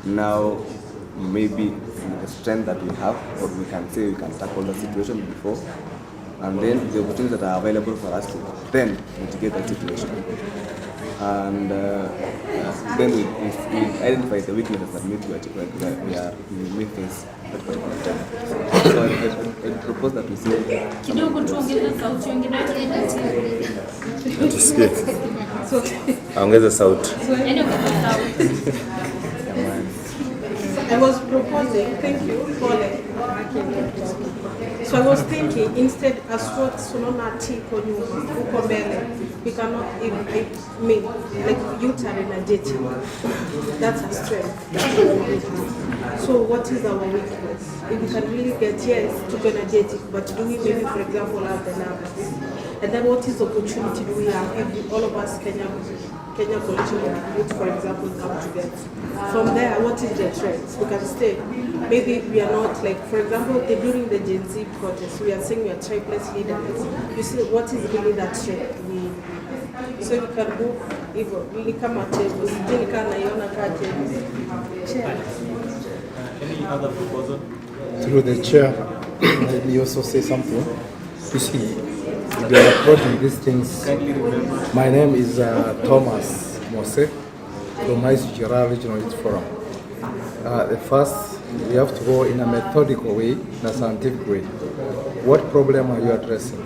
now maybe the strength that we have, or we can say we can tackle the situation before, and then the opportunities that are available for us to then mitigate the situation. And then we identify the weaknesses that maybe we may face at particular time. So I propose that we say ongeza sauti. I was proposing, thank you, so I was thinking instead as what Sonona tiko nyuma uko mbele, we cannot even like youth are energetic. That's a strength. So what is our weakness? If we can really get to be energetic, but do we maybe for example have the numbers? And then what is the opportunity do we have if all of us Kenya collection youth, for example, come together? From there, what is the trends? We can stay. Maybe we are not like, for example, during the Gen Z protest, we are saying we are tribeless leaders. You see, what is really that strength? So we can move, really come at tables. Any other proposal? Through the chair, let me also say something. You see, they are approaching these things. My name is Thomas Mose from ICGRA Regional Youth Forum. First, we have to go in a methodical way, in a scientific way. What problem are you addressing?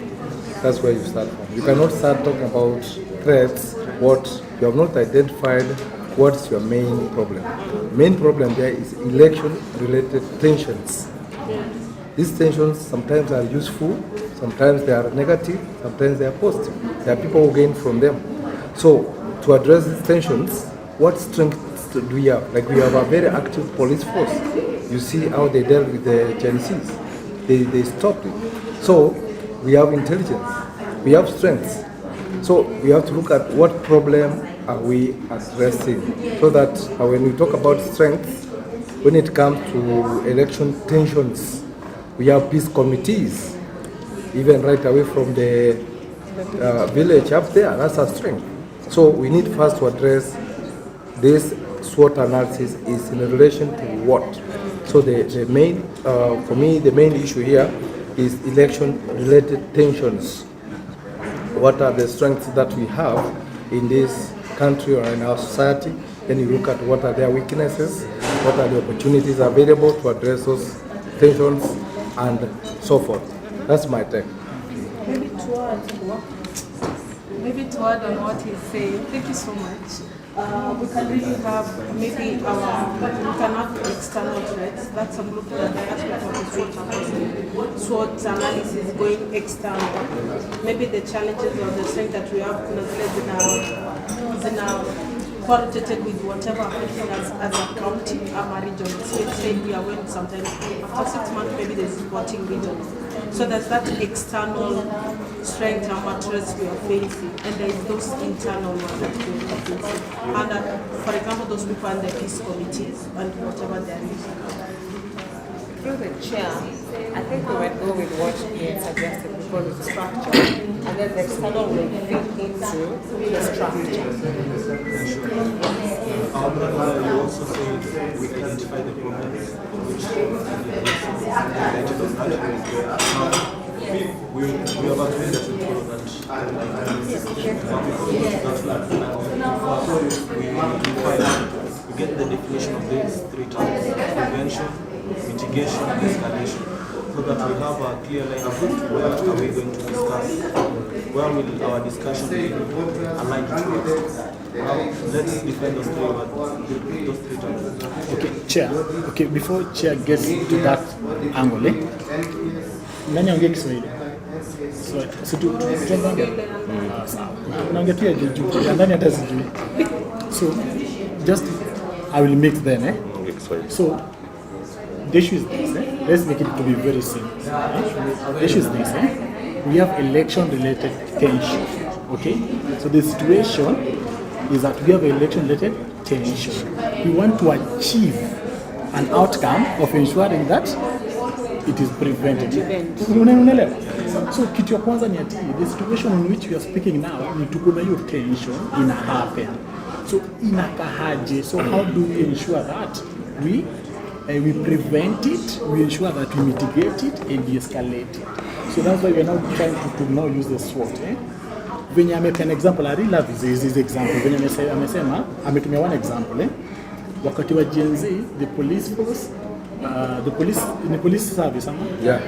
That's where you start from. You cannot start talking about threats, what you have not identified what's your main problem. Main problem there is election-related tensions. These tensions sometimes are useful, sometimes they are negative, sometimes they are positive. There are people who gain from them. So to address these tensions, what strengths do we have? Like we have a very active police force. You see how they dealt with the Gen Zs. They stopped it. So we have intelligence, we have strengths. So we have to look at what problem are we addressing, so that when we talk about strengths, when it comes to election tensions, we have peace committees, even right away from the village up there. That's our strength. So we need first to address this SWOT analysis is in relation to what. So the main, for me, the main issue here is election-related tensions. What are the strengths that we have in this country or in our society? Then you look at what are their weaknesses, what are the opportunities available to address those tensions, and so forth. That's my take. Maybe to add on what he's saying, thank you so much. We can really have maybe we can have external threats. That's a group that the aspect of the SWOT analysis going external. Maybe the challenges or the strength that we have authoritative with whatever affecting us as a county or a region. So let's say we are when sometimes after 6 months maybe there's reporting region. So there's that external strength and materials we are facing, and there is those internal ones that we are facing. And for example, those people and the peace committees and whatever there is. Through the chair, I think we might go with what Ian suggested because it's structure, and then the external will fit into the structure. You also said we identify the problems which related on that. We have agreed that we follow that. We get the definition of these three terms: prevention, mitigation, and escalation, so that we have a clear line of where are we going to discuss, where will our discussion be aligned to. Let's define those three terms. Okay, Chair. Okay, before Chair gets to that angle, nani ongea Kiswahili? So naongea tu ya juu, ndani hata sijui. So just I will make them. So the issue is this. Let's make it to be very simple. The issue is this. We have election-related tension. Okay. So the situation is that we have election-related tension. We want to achieve an outcome of ensuring that it is prevented. So kitu ya kwanza ni ati the situation in which we are speaking now ni tuko na hiyo tension ina happen. So inakahaje? So how do we ensure that we prevent it, we ensure that we mitigate it and de-escalate it. So that's why we are now trying to now use the SWOT. Venye amepea an example, I really love this example. Venye amesema, ametumia one example. Wakati wa Gen Z, the police force, the police service, yeah,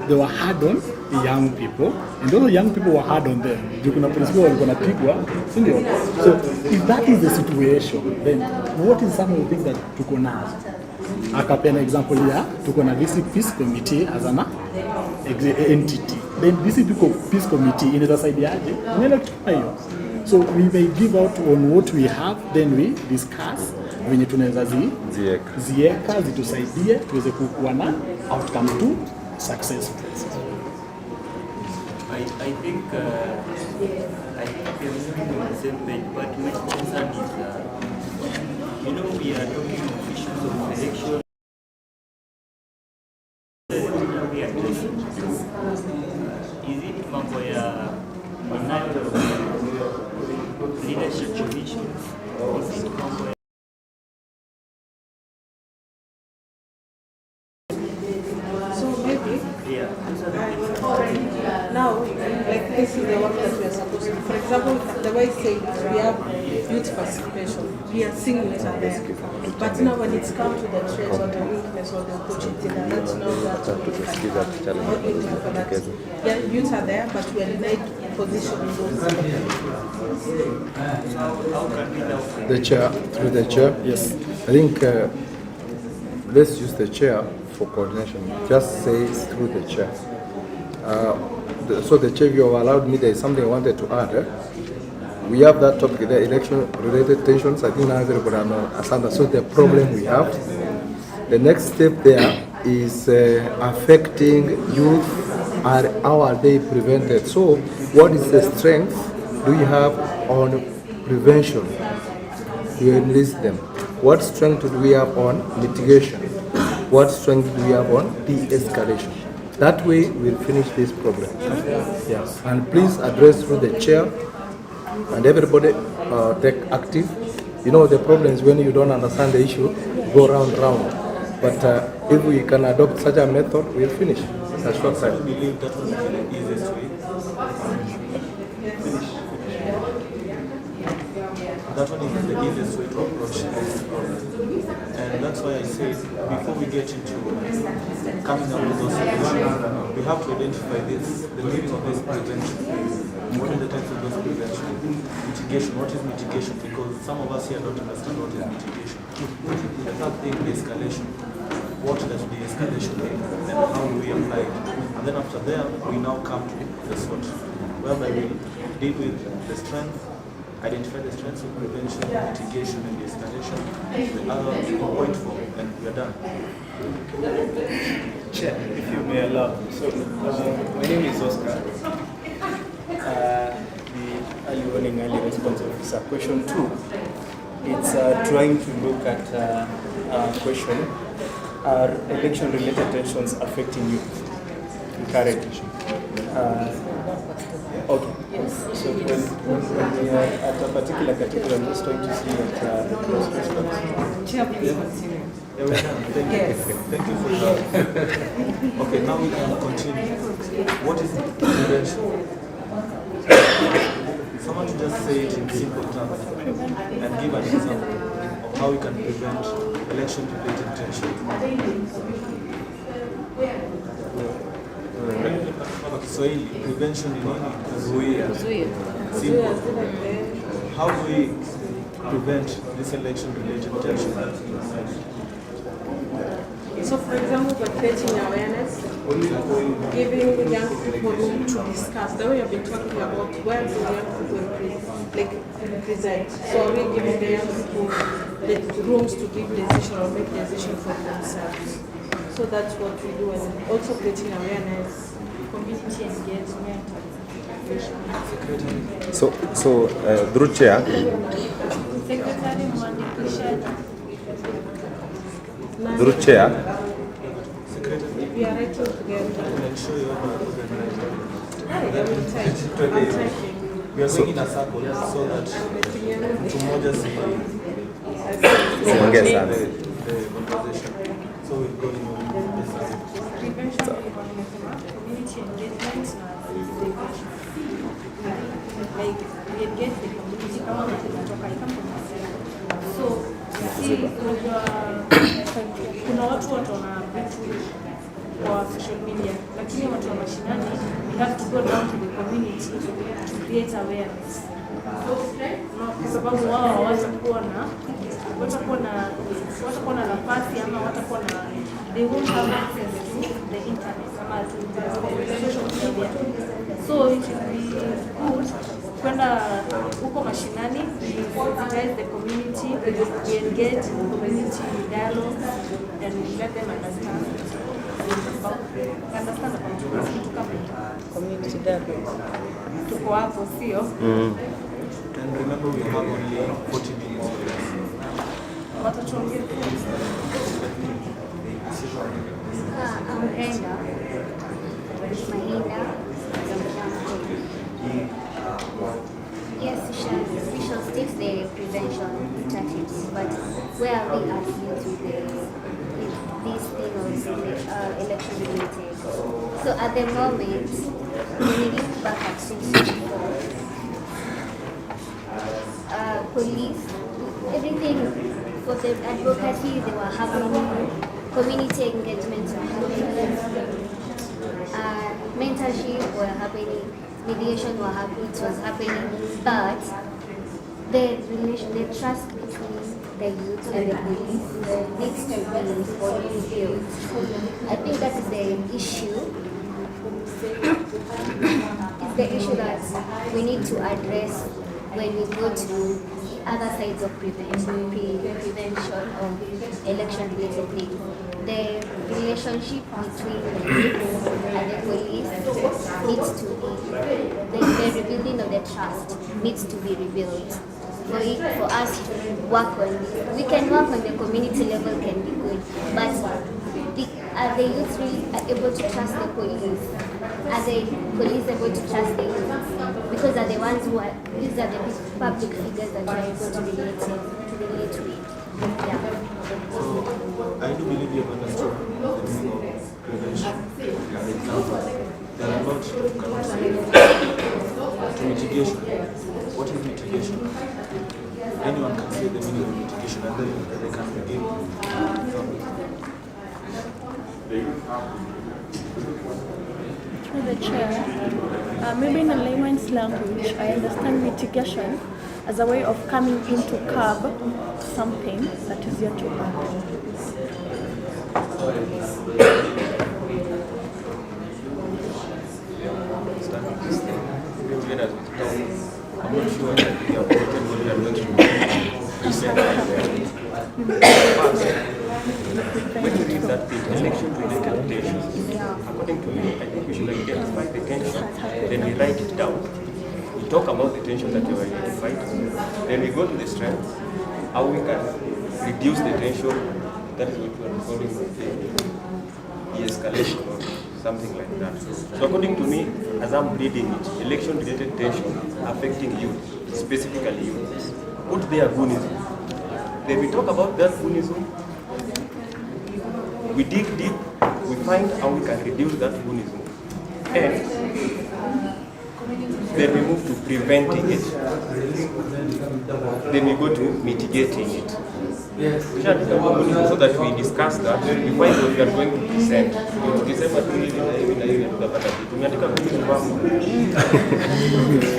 they were hard on the young people, and those young people were hard on them. Kuna police people walikuwa napigwa, si ndio? So if that is the situation, then what is some of the things that tuko nazo? Akapea an example ya tuko na this peace committee as an entity. Then this peace committee inasaidiaje? Unaelewa kitu hiyo? So we may give out on what we have, then we discuss venye tunaweza zieka zitusaidie tuweze kuwa na outcome to success. I think we are on the same page, but my concern is, we are talking of issues of election. Is it mambo ya leadership issues? Is it mambo ya now, like this is the work that we are supposed to do. For example, the way I say we have youth participation, we are seeing youth are there. But now when it's come to the threats or the weakness or the opportunity, that's not that yeah, youth are there, but we are denied position in those. The chair, through the chair. Yes. I think let's use the chair for coordination. Just say through the chair. So the chair, you have allowed me, there is something I wanted to add. We have that topic, the election-related tensions. I think now everybody has understood the problem we have. The next step there is affecting youth. How are they prevented? So what is the strength do you have on prevention? You enlist them. What strength do we have on mitigation? What strength do we have on de-escalation? That way we'll finish this problem. Yes. And please address through the chair and everybody take active. You know the problem is when you don't understand the issue, go round. But if we can adopt such a method, we'll finish in a short time. I believe that will be the easiest way. That one is the easiest way to approach this problem. And that's why I say before we get into coming up with those solutions, we have to identify the meaning of this prevention. What are the types of those prevention? Mitigation. What is mitigation? Because some of us here don't understand what is mitigation. The third thing, the escalation. What does the escalation mean? And how do we apply it? And then after there, we now come to the SWOT, whereby we deal with the strength, identify the strengths of prevention, mitigation, and de-escalation. The other 4.4, and we are done. Chair, if you may allow. So, my name is Oscar. The early warning, early response officer. Question 2. It's trying to look at question: are election-related tensions affecting youth currently? Okay. Yes. So when we are at a particular category, I'm just trying to see what the close response. Chair, please continue. Yeah, we're done. Thank you. Thank you for that. Okay, now we can continue. What is prevention? Someone to just say it in simple terms and give an example of how we can prevent election-related tension. Kwa Kiswahili, prevention ni nini? Kuzuia. Simple. How do we prevent this election-related tension? So, for example, by creating awareness, giving young people room to discuss. The way I've been talking about where the young people present. So, are we giving the young people the rooms to give decision or make decision for themselves? So that's what we do, and also creating awareness, community engagement. So through chair. Through chair. We are writing together. We are going in a circle so that tomorrow the conversation. So we go in prevention, community engagement, like we engage the community kama tunatoka so kuna watu wataona vitu kwa social media, lakini watu wa mashinani we have to go down to the community to create awareness. Kwa sababu wao watakuwa na nafasi ama watakuwa na they won't have access to the internet ama to the social media. So it will be good kwenda huko mashinani, we sensitize the community, we engage in community dialogue and we let them understand about kitu kama community dialogue. Tuko hapo sio? And remember we have only 40 minutes. Watatuongea. I'm Brenda. Mahinda. Yes, we shall stick the prevention tactics, but where are we at with this thing of election related? So at the moment, when we look back at 664, police, everything for the advocacy, they were happening, community engagements were happening, mentorship were happening, mediation was happening, but the trust between the youth and the police needs to be rebuilt. I think that is the issue. It's the issue that we need to address when we go to other sides of prevention of election-related things. The relationship between the youth and the police needs to be, the rebuilding of the trust needs to be rebuilt. For us to work on this, we can work on the community level, can be good, but are the youth really able to trust the police? Are the police able to trust the youth? Because are the ones who are, these are the public figures that are able to relate with. Yeah. So I do believe you have understood the meaning of prevention. For example, there are a lot to mitigation. What is mitigation? Anyone can say the meaning of mitigation and then they can give examples. Through the chair, maybe in a layman's language, I understand mitigation as a way of coming into curb something that is yet to happen. I'm not sure that we have according to me, I think we should identify the tension, then we write it down. We talk about the tension that we have identified, then we go to the strengths, how we can reduce the tension. That is what we are calling de-escalation or something like that. So according to me, as I'm reading it, election-related tension affecting youth, specifically youth. Put there goonism. Then we talk about that goonism. We dig deep, we find how we can reduce that goonism. And then we move to preventing it. Then we go to mitigating it. So that we discuss that, we find what we are going to present.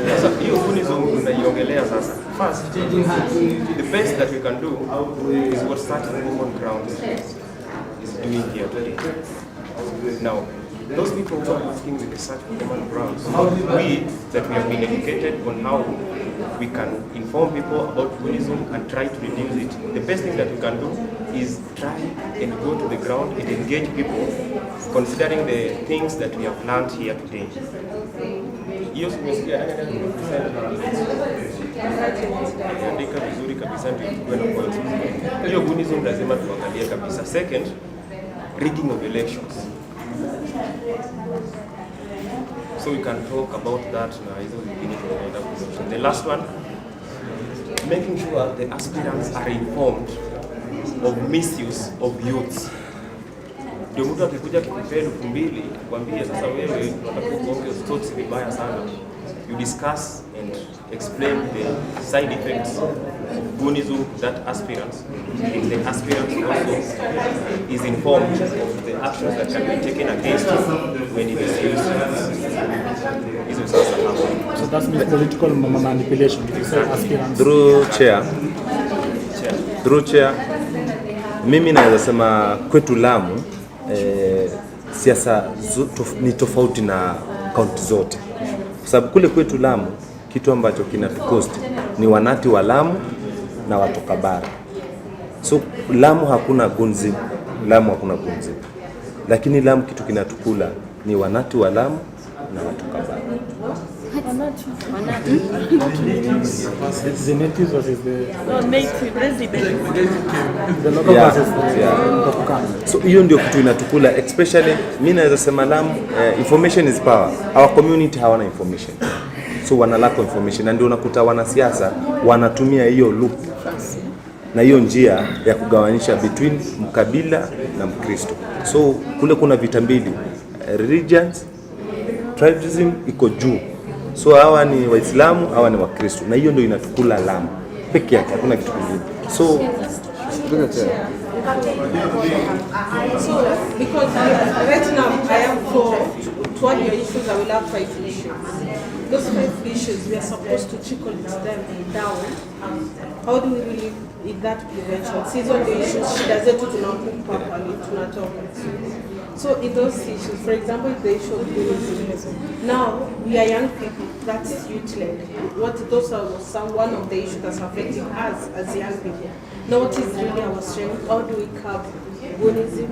Sasa hiyo goonism tunaiongelea sasa. First, the best that we can do is what starting common ground is doing here today. Now, those people who are working with the search for common grounds, we that we have been educated on how we can inform people about goonism and try to reduce it. The best thing that we can do is try and go to the ground and engage people, considering the things that we have learned here today. Andika vizuri kabisa ndio tuwe na points. Hiyo goonism lazima tuangalie kabisa. Second, rigging of elections. So we can talk about that now. The last one, making sure the aspirants are informed of misuse of youths. Ndio mtu akikuja kikupea 2,000 kwambie sasa wewe unataka kuongea stocks vibaya sana. You discuss and explain the side effects of goonism that aspirants. If the aspirant also is informed of the actions that can be taken against him when he misses. So that means political manipulation. Aspirants. Through chair, mimi naweza sema kwetu Lamu siasa ni tofauti na kaunti zote, kwa sababu kule kwetu Lamu kitu ambacho kinatukost ni wanati wa Lamu na watoka bara. So Lamu hakuna gunzi, lakini Lamu kitu kinatukula ni wanati wa Lamu na watoka bara. The natives versus the native resident. The local versus the So hiyo ndio kitu inatukula, especially mimi naweza sema Lamu, information is power. Our community hawana information. So wana lack of information, na ndio unakuta wanasiasa wanatumia hiyo loop na hiyo njia ya kugawanisha between mkabila na Mkristo. So kule kuna vita mbili, religions, tribalism iko juu. So hawa ni Waislamu, hawa ni Wakristo, na hiyo ndio inatukula Lamu peke yake, hakuna kitu kingine. So because right now I am for 12 your issues, I will have 5 issues. Those 5 issues we are supposed to trickle them down. How do we really in that prevention? Season the issues shida zetu tunakumpa tunatoka. So in those issues, for example, the issue of goonism. Now we are young people, that's youth-led. Those are one of the issues that's affecting us as young people. Now what is really our strength? How do we curb goonism?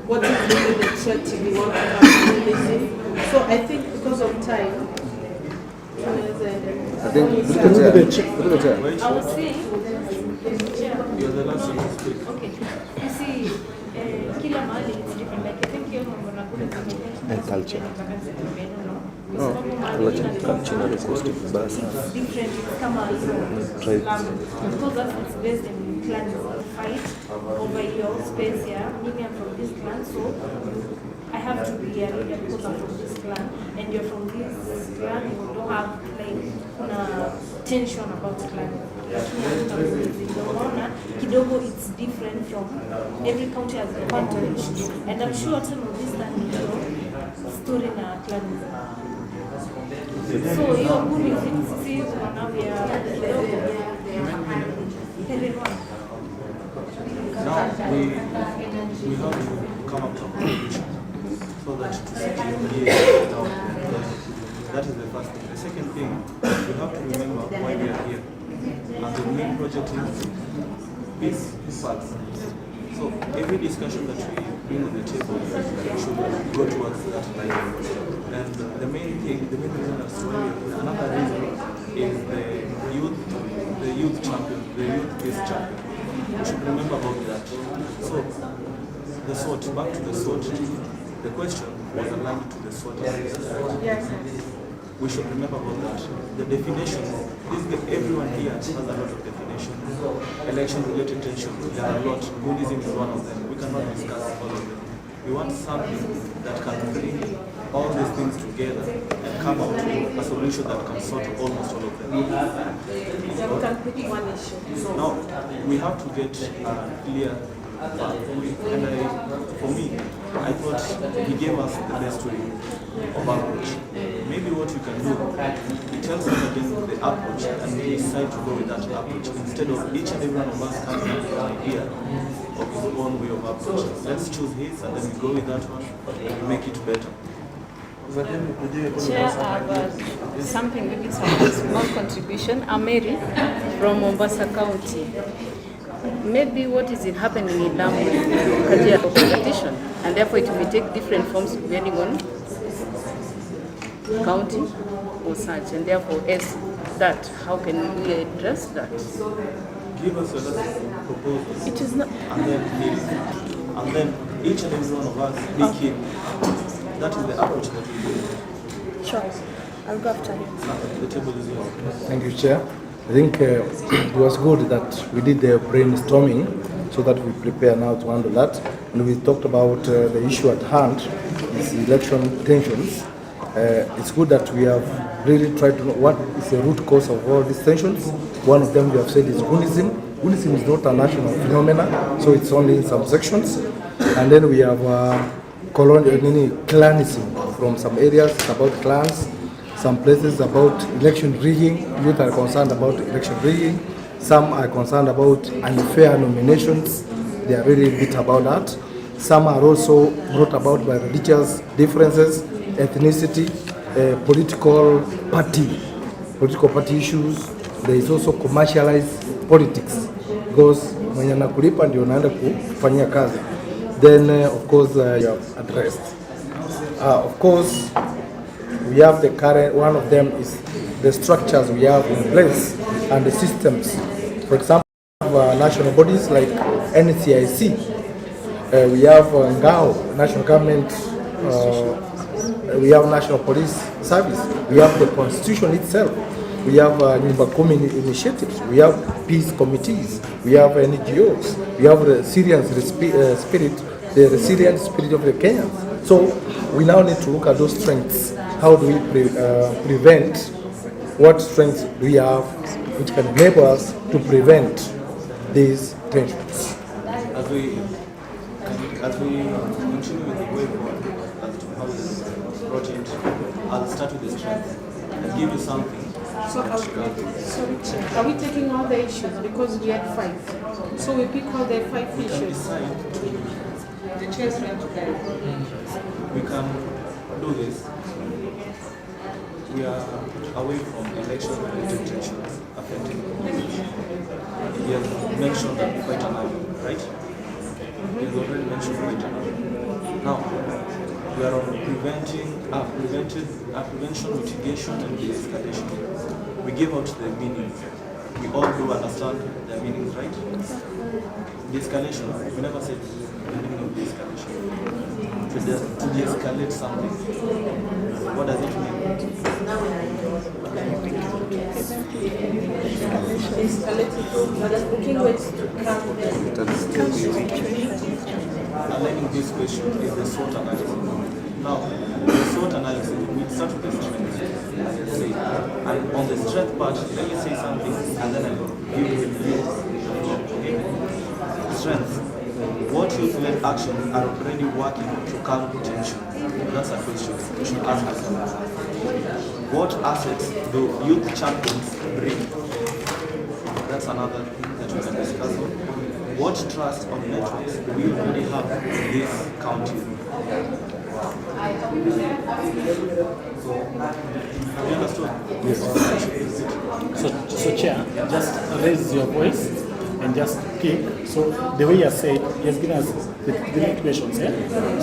What is really the threat if we want to curb goonism? So I think because of time, I think I was saying, you're the last one to speak. Okay. You see, kila mahali it's different. Like I think hiyo mambo na goonism and culture. No, culture na request basi. Different kama because that's it's based in clans fight over your space here. Maybe I'm from this clan, so I have to be a leader because I'm from this clan, and you're from this clan. You don't have like tension about clan. Kidogo it's different from every county has a advantage, and I'm sure some of this land story na clan. So your good is one of your Now we have to come up to a conclusion so that to secure down. That is the first thing. The second thing, we have to remember why we are here. And the main project is peace. So every discussion that we been on the table should go towards that line. And the main reason as to why another reason is the youth champion, the youth peace champion. We should remember about that. So the SWOT, back to the SWOT. The question was aligned to the SWOT. Yes. We should remember about that. The definition, everyone here has a lot of definitions. Election-related tension, there are a lot. Buddhism is one of them. We cannot discuss all of them. We want something that can bring all these things together and come out with a solution that can sort almost all of them. We can pick one issue. Now, we have to get clear. And for me, I thought he gave us the best way of approach. Maybe what you can do, you tell somebody the approach and they decide to go with that approach instead of each and every one of us having an idea of his own way of approach. Let's choose his and then we go with that one and we make it better. Chair, something, maybe some small contribution. I'm Mary from Mombasa County. Maybe what is happening in Lamu is competition, and therefore it may take different forms depending on county or such, and therefore as that, how can we address that? Give us a proposal. It is not. And then each and every one of us pick it. That is the approach that we do. Sure. I'll go after you. The table is yours. Thank you, Chair. I think it was good that we did the brainstorming so that we prepare now to handle that. And we talked about the issue at hand, is election tensions. It's good that we have really tried to know what is the root cause of all these tensions. One of them we have said is Gunism. Gunism is not a national phenomenon, so it's only in some sections. And then we have clanism from some areas, it's about clans. Some places about election rigging. Youth are concerned about election rigging. Some are concerned about unfair nominations. They are really bitter about that. Some are also brought about by religious differences, ethnicity, political party issues. There is also commercialized politics because mwenye nakulipa ndio naenda kufanyia kazi. Then of course you have addressed. Of course we have the current, one of them is the structures we have in place and the systems. For example, we have national bodies like NCIC. We have NGAO, national government. We have national police service. We have the constitution itself. We have Nyumba Kumi initiatives. We have peace committees. We have NGOs. We have the resilient spirit, the resilient spirit of the Kenyans. So we now need to look at those strengths. How do we prevent? What strengths do we have which can enable us to prevent these tensions? As we continue with the way forward as to how the project, I'll start with the strength and give you something. So are we taking all the issues because we had 5? So we pick all the 5 we issues. Can decide. The chairs went together. We can do this. We are away from election-related tensions affecting the community. He has mentioned that quite an hour, right? He has already mentioned quite an hour. Now, we are on prevention, mitigation, and de-escalation. We give out the meanings. We all do understand the meanings, right? De-escalation, we never said the meaning of de-escalation. To de-escalate something. What does it mean? Aligning this question is the SWOT analysis. Now, the SWOT analysis, we start with the strength. Say, and on the strength part, let me say something, and then I will give you the okay? Strength. What youth-led actions are already working to calm tension? That's a question we should ask ourselves. What assets do youth champions bring? That's another thing that we can discuss on. What trust on networks do we already have in this county? Have you understood? Yes. So Chair, just raise your voice and just pick. So the way he has said, he has given us the different questions.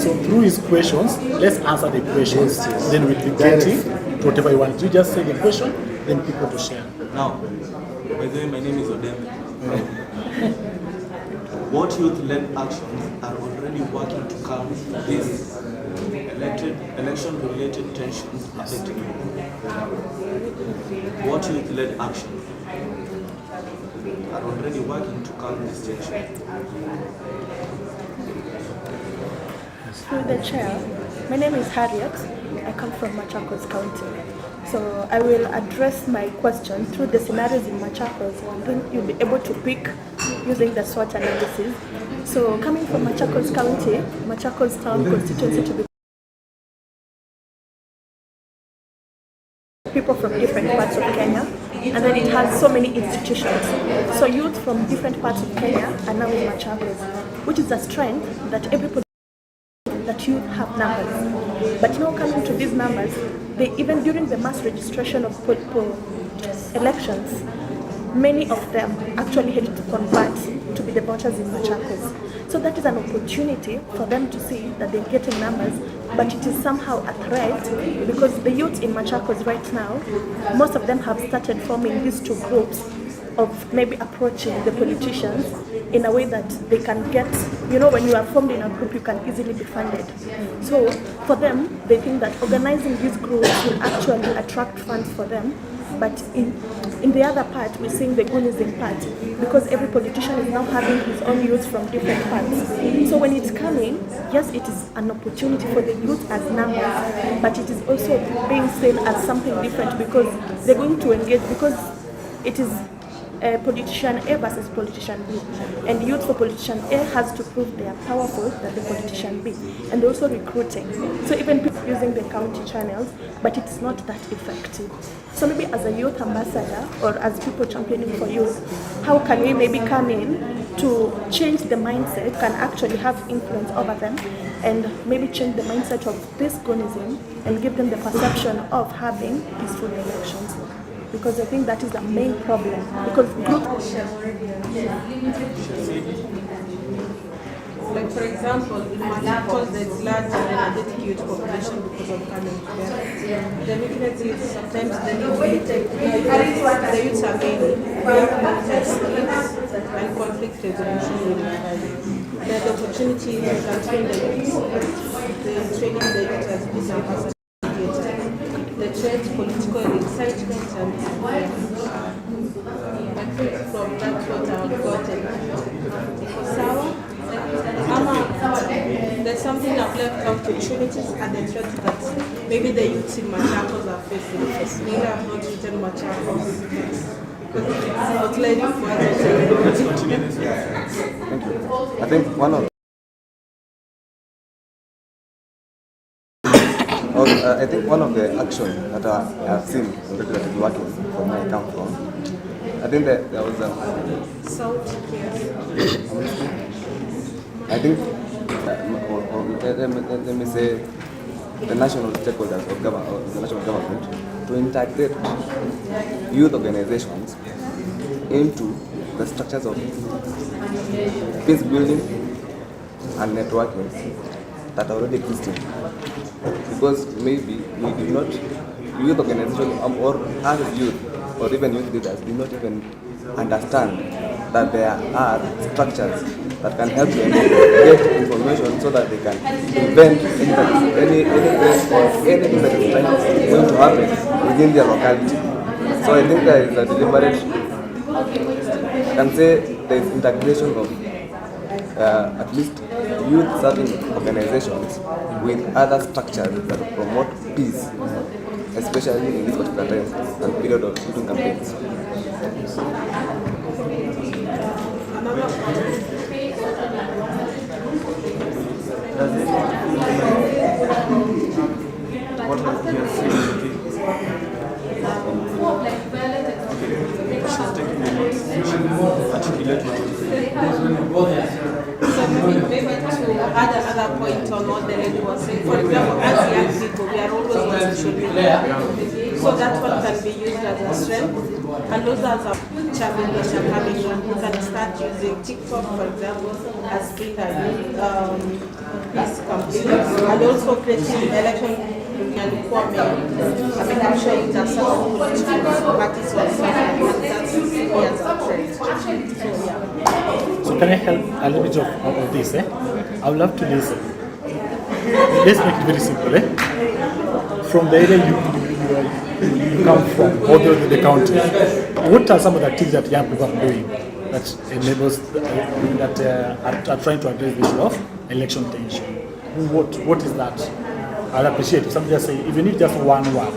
So through his questions, let's answer the questions. Then we'll be getting to whatever you want. You just say the question, then people to share. Now, by the way, my name is Odem. What youth-led actions are already working to calm these election-related tensions affecting you? What youth-led actions are already working to calm this tension? Through the chair, my name is Harriet. I come from Machakos County. So I will address my question through the scenarios in Machakos, and then you'll be able to pick using the SWOT analysis. So coming from Machakos County, Machakos Town constituency to be people from different parts of Kenya, and then it has so many institutions. So youth from different parts of Kenya are now in Machakos, which is a strength that everybody that youth have numbers. But now coming to these numbers, they even during the mass registration of elections, many of them actually had to convert to be the voters in Machakos. So that is an opportunity for them to see that they're getting numbers, but it is somehow a threat because the youth in Machakos right now, most of them have started forming these two groups of maybe approaching the politicians in a way that they can get, when you are formed in a group, you can easily be funded. So for them, they think that organizing these groups will actually attract funds for them. But in the other part, we're seeing the Gunism part, because every politician is now having his own youth from different parts. So when it's coming, yes, it is an opportunity for the youth as numbers, but it is also being seen as something different because they're going to engage, because it is politician A versus politician B, and youth for politician A has to prove they are powerful than the politician B, and they're also recruiting. So even people using the county channels, but it's not that effective. So maybe as a youth ambassador or as people championing for youth, how can we maybe come in to change the mindset, can actually have influence over them, and maybe change the mindset of this Gunism and give them the perception of having peaceful elections? Because I think that is the main problem. Because like for example, in Machakos there's large energetic youth population because of coming together. The weakness is sometimes the youths are many. We have limited skills and conflict resolution will require. There are the opportunities we can train the youth. The training the youth as peace ambassadors. The church, political incitement, and I think from that's what I've gotten. There's something I've left out, opportunities and the threats that maybe the youths in Machakos are facing. Maybe I've not written Machakos because it's outlining for us. Thank you. I think one of I think one of the actions that I have seen already that is working from where I come from, I think that there was a I think let me say the national stakeholders of government, or the national government, to integrate youth organizations into the structures of peace building and networking that are already existing. Because maybe we do not, youth organizations or other youth or even youth leaders do not even understand that there are structures that can help them get information so that they can prevent anything that is going to happen within their locality. So I think there is a deliberate, I can say there is integration of at least youth serving organizations with other structures that promote peace, especially in this particular time and period of shooting campaigns. What has you seen? Articulate So maybe to add another point on what the lady was saying, for example, as young people, we are always social media. So that one can be used as a strength. And those are some challenges that are coming on. You can start using TikTok, for example, as being a peace campaign, and also creating election and requirement. I mean, I'm showing that someone who wants to practice what that's me as a trend. So, yeah. So can I help a little bit of this? I would love to listen. Let's make it very simple. From the area you come from, all the county, what are some of the activities that young people are doing that enables that are trying to address the issue of election tension? What is that? I'll appreciate if somebody just say, even if just one word.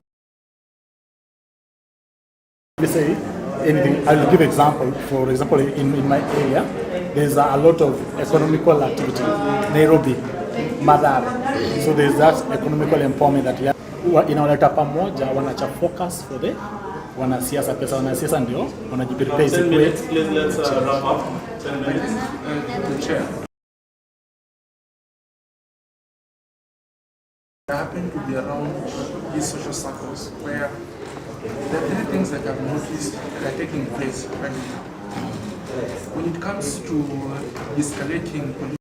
Let's say anything. I'll give example. For example, in my area, there's a lot of economical activity. Nairobi, Madara. So there's that economical empowerment that inaoleta pamoja, wanacha focus for the wanasiasa. Pesa wanasiasa ndio wanajiprepare. Let's wrap up. 10 minutes. The chair. I happen to be around these social circles where there are three things that I've noticed that are taking place right now. When it comes to escalating from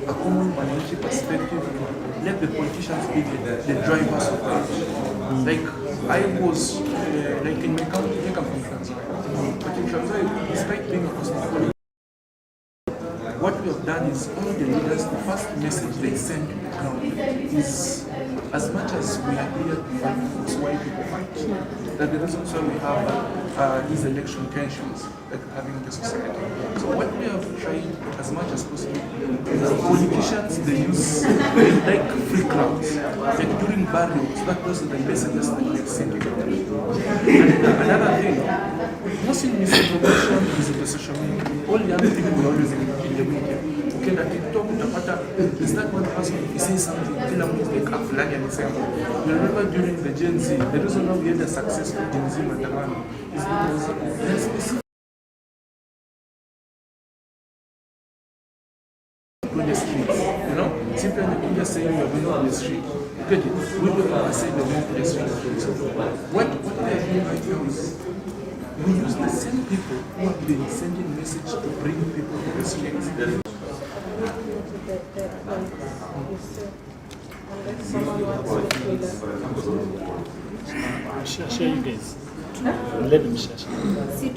a common minority perspective, let the politicians be the drivers of it. Like I was, like in my county, I come from Tanzania, but in Tanzania, despite being a cosmopolitan, what we have done is all the leaders, the first message they send to the ground is, as much as we are here to fight for why people fight, that the reasons why we have these election tensions that we're having in the society. So what we have tried as much as possible, politicians, they use, they like free crowds. Like during barrios, those are the messages that we are sending. And another thing, most misinformation is in the social media. All young people are always in the media. Okay, that TikTok, is that one person, he says something, kila mtu like aflani alisema. You remember during the Gen Z, the reason why we had a successful Gen Z maandamano is because there's specific on the streets, you know? Simply you just saying you're going on the street. Get it? We don't say the walk on the street. So what they are doing right now is we use the same people who have been sending message to bring people to the streets. Share you guys. Let me share. See,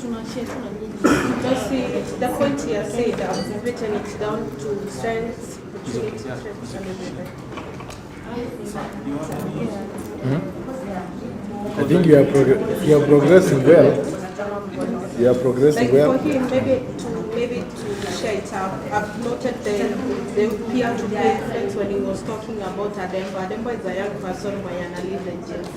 just see, the point here said I've written it down to strengths, opportunities, and everything. I think you are progressing well. You are progressing well. Like for him, maybe to share it up, I've noted the peer-to-peer influence when he was talking about Ademba. Ademba is a young person who analyzed the Gen Z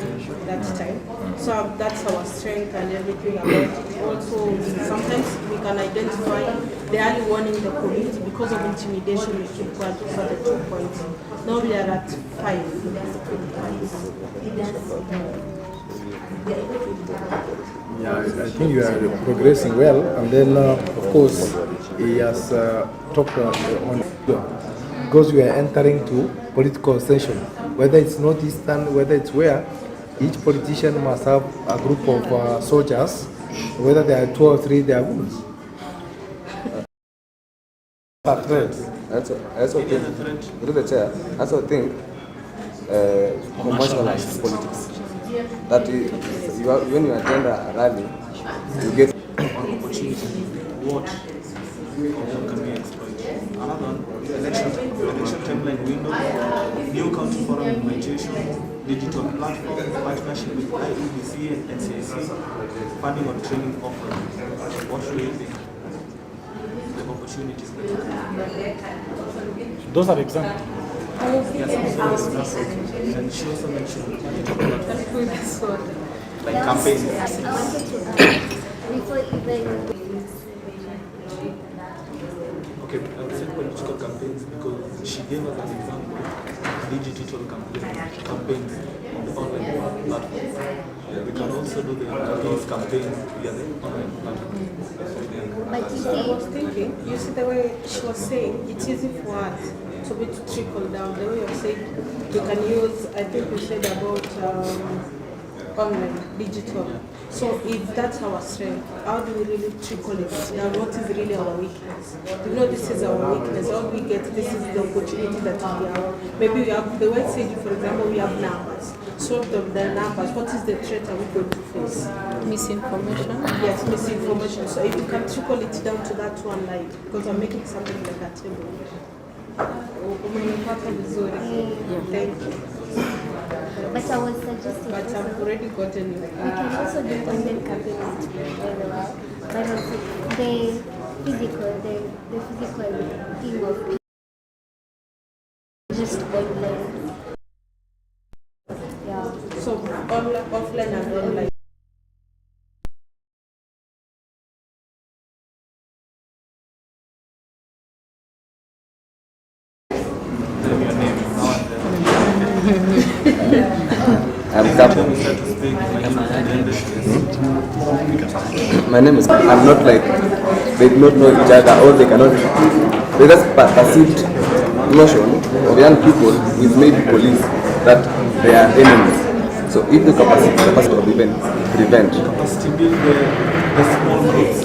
that time. So that's our strength and everything about it. Also, sometimes we can identify the early warning in the community because of intimidation. We keep quiet for the 2 points. Now we are at 5. Yeah, I think you are progressing well, and then of course he has talked on because we are entering to political session, whether it's northeastern, whether it's where each politician must have a group of soldiers, whether there are 2 or 3, they are good. That's okay. Through the chair, I also think commercialized politics. That when you attend a rally, you get an opportunity. What can we exploit? Another one, election timeline window, new county forum invitation, digital platform, partnership with IEBC and NCAC, funding on training offering. What do you think? The opportunities that those are examples. And she also mentioned like campaigns. Okay, I would say political campaigns because she gave us an example, digital campaigns on the online platform. We can also do the against campaign via the online platform. But you see, I was thinking, you see the way she was saying, it's easy for us to be to trickle down. The way you said, we can use, I think you said about online, digital. So if that's our strength, how do we really trickle it down? What is really our weakness? You know, this is our weakness. All we get, this is the opportunity that we have. Maybe we have, the way said, for example, we have numbers. Sort of the numbers, what is the threat are we going to face? Misinformation? Yes, misinformation. So if you can trickle it down to that one line, because I'm making something like a table. Umenipata vizuri. Thank you. But I was suggesting. But I've already gotten it. We can also do online campaigns very well. But also the physical thing of just online. Yeah. So offline and online. I'm Kapo. My name is. I'm not like they do not know each other or they cannot. They just perceived notion of young people with maybe police that they are enemies. So if the capacity of even prevent. Capacity build the small groups.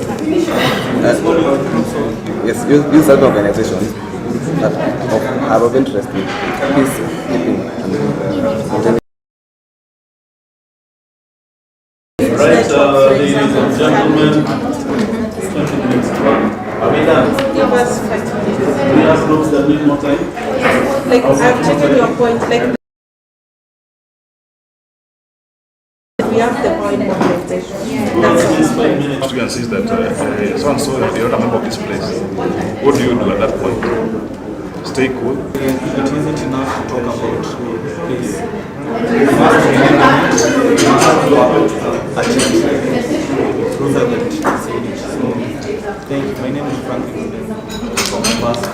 Yes, use certain organizations that are of interest in peacekeeping and Right, ladies and gentlemen, 20 minutes. Are we done? Give us 5 minutes. Do we have groups that need more time? Like, I've taken your point. Like, we have the point of meditation. What you can see is that so-and-so is the other member of this place. What do you do at that point? Stay cool. It isn't enough to talk about peace. Thank you. My name is Franklin from Mombasa,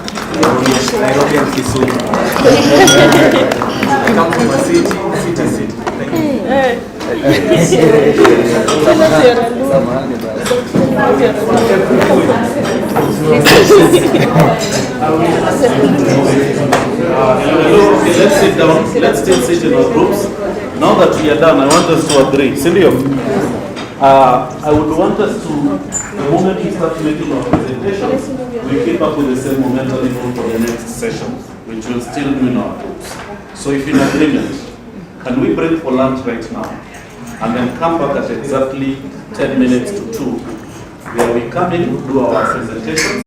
Nairobi and Kisumu. I come from a city. Thank you. Okay, let's sit down. Let's still sit in our groups. Now that we are done, I want us to agree. Silvio, I would want us to, the moment we start making our presentations, we keep up with the same momentum even for the next session, which we'll still do in our groups. So if in agreement, can we break for lunch right now? And then come back at exactly 10 minutes to 2, where we come in, do our presentations,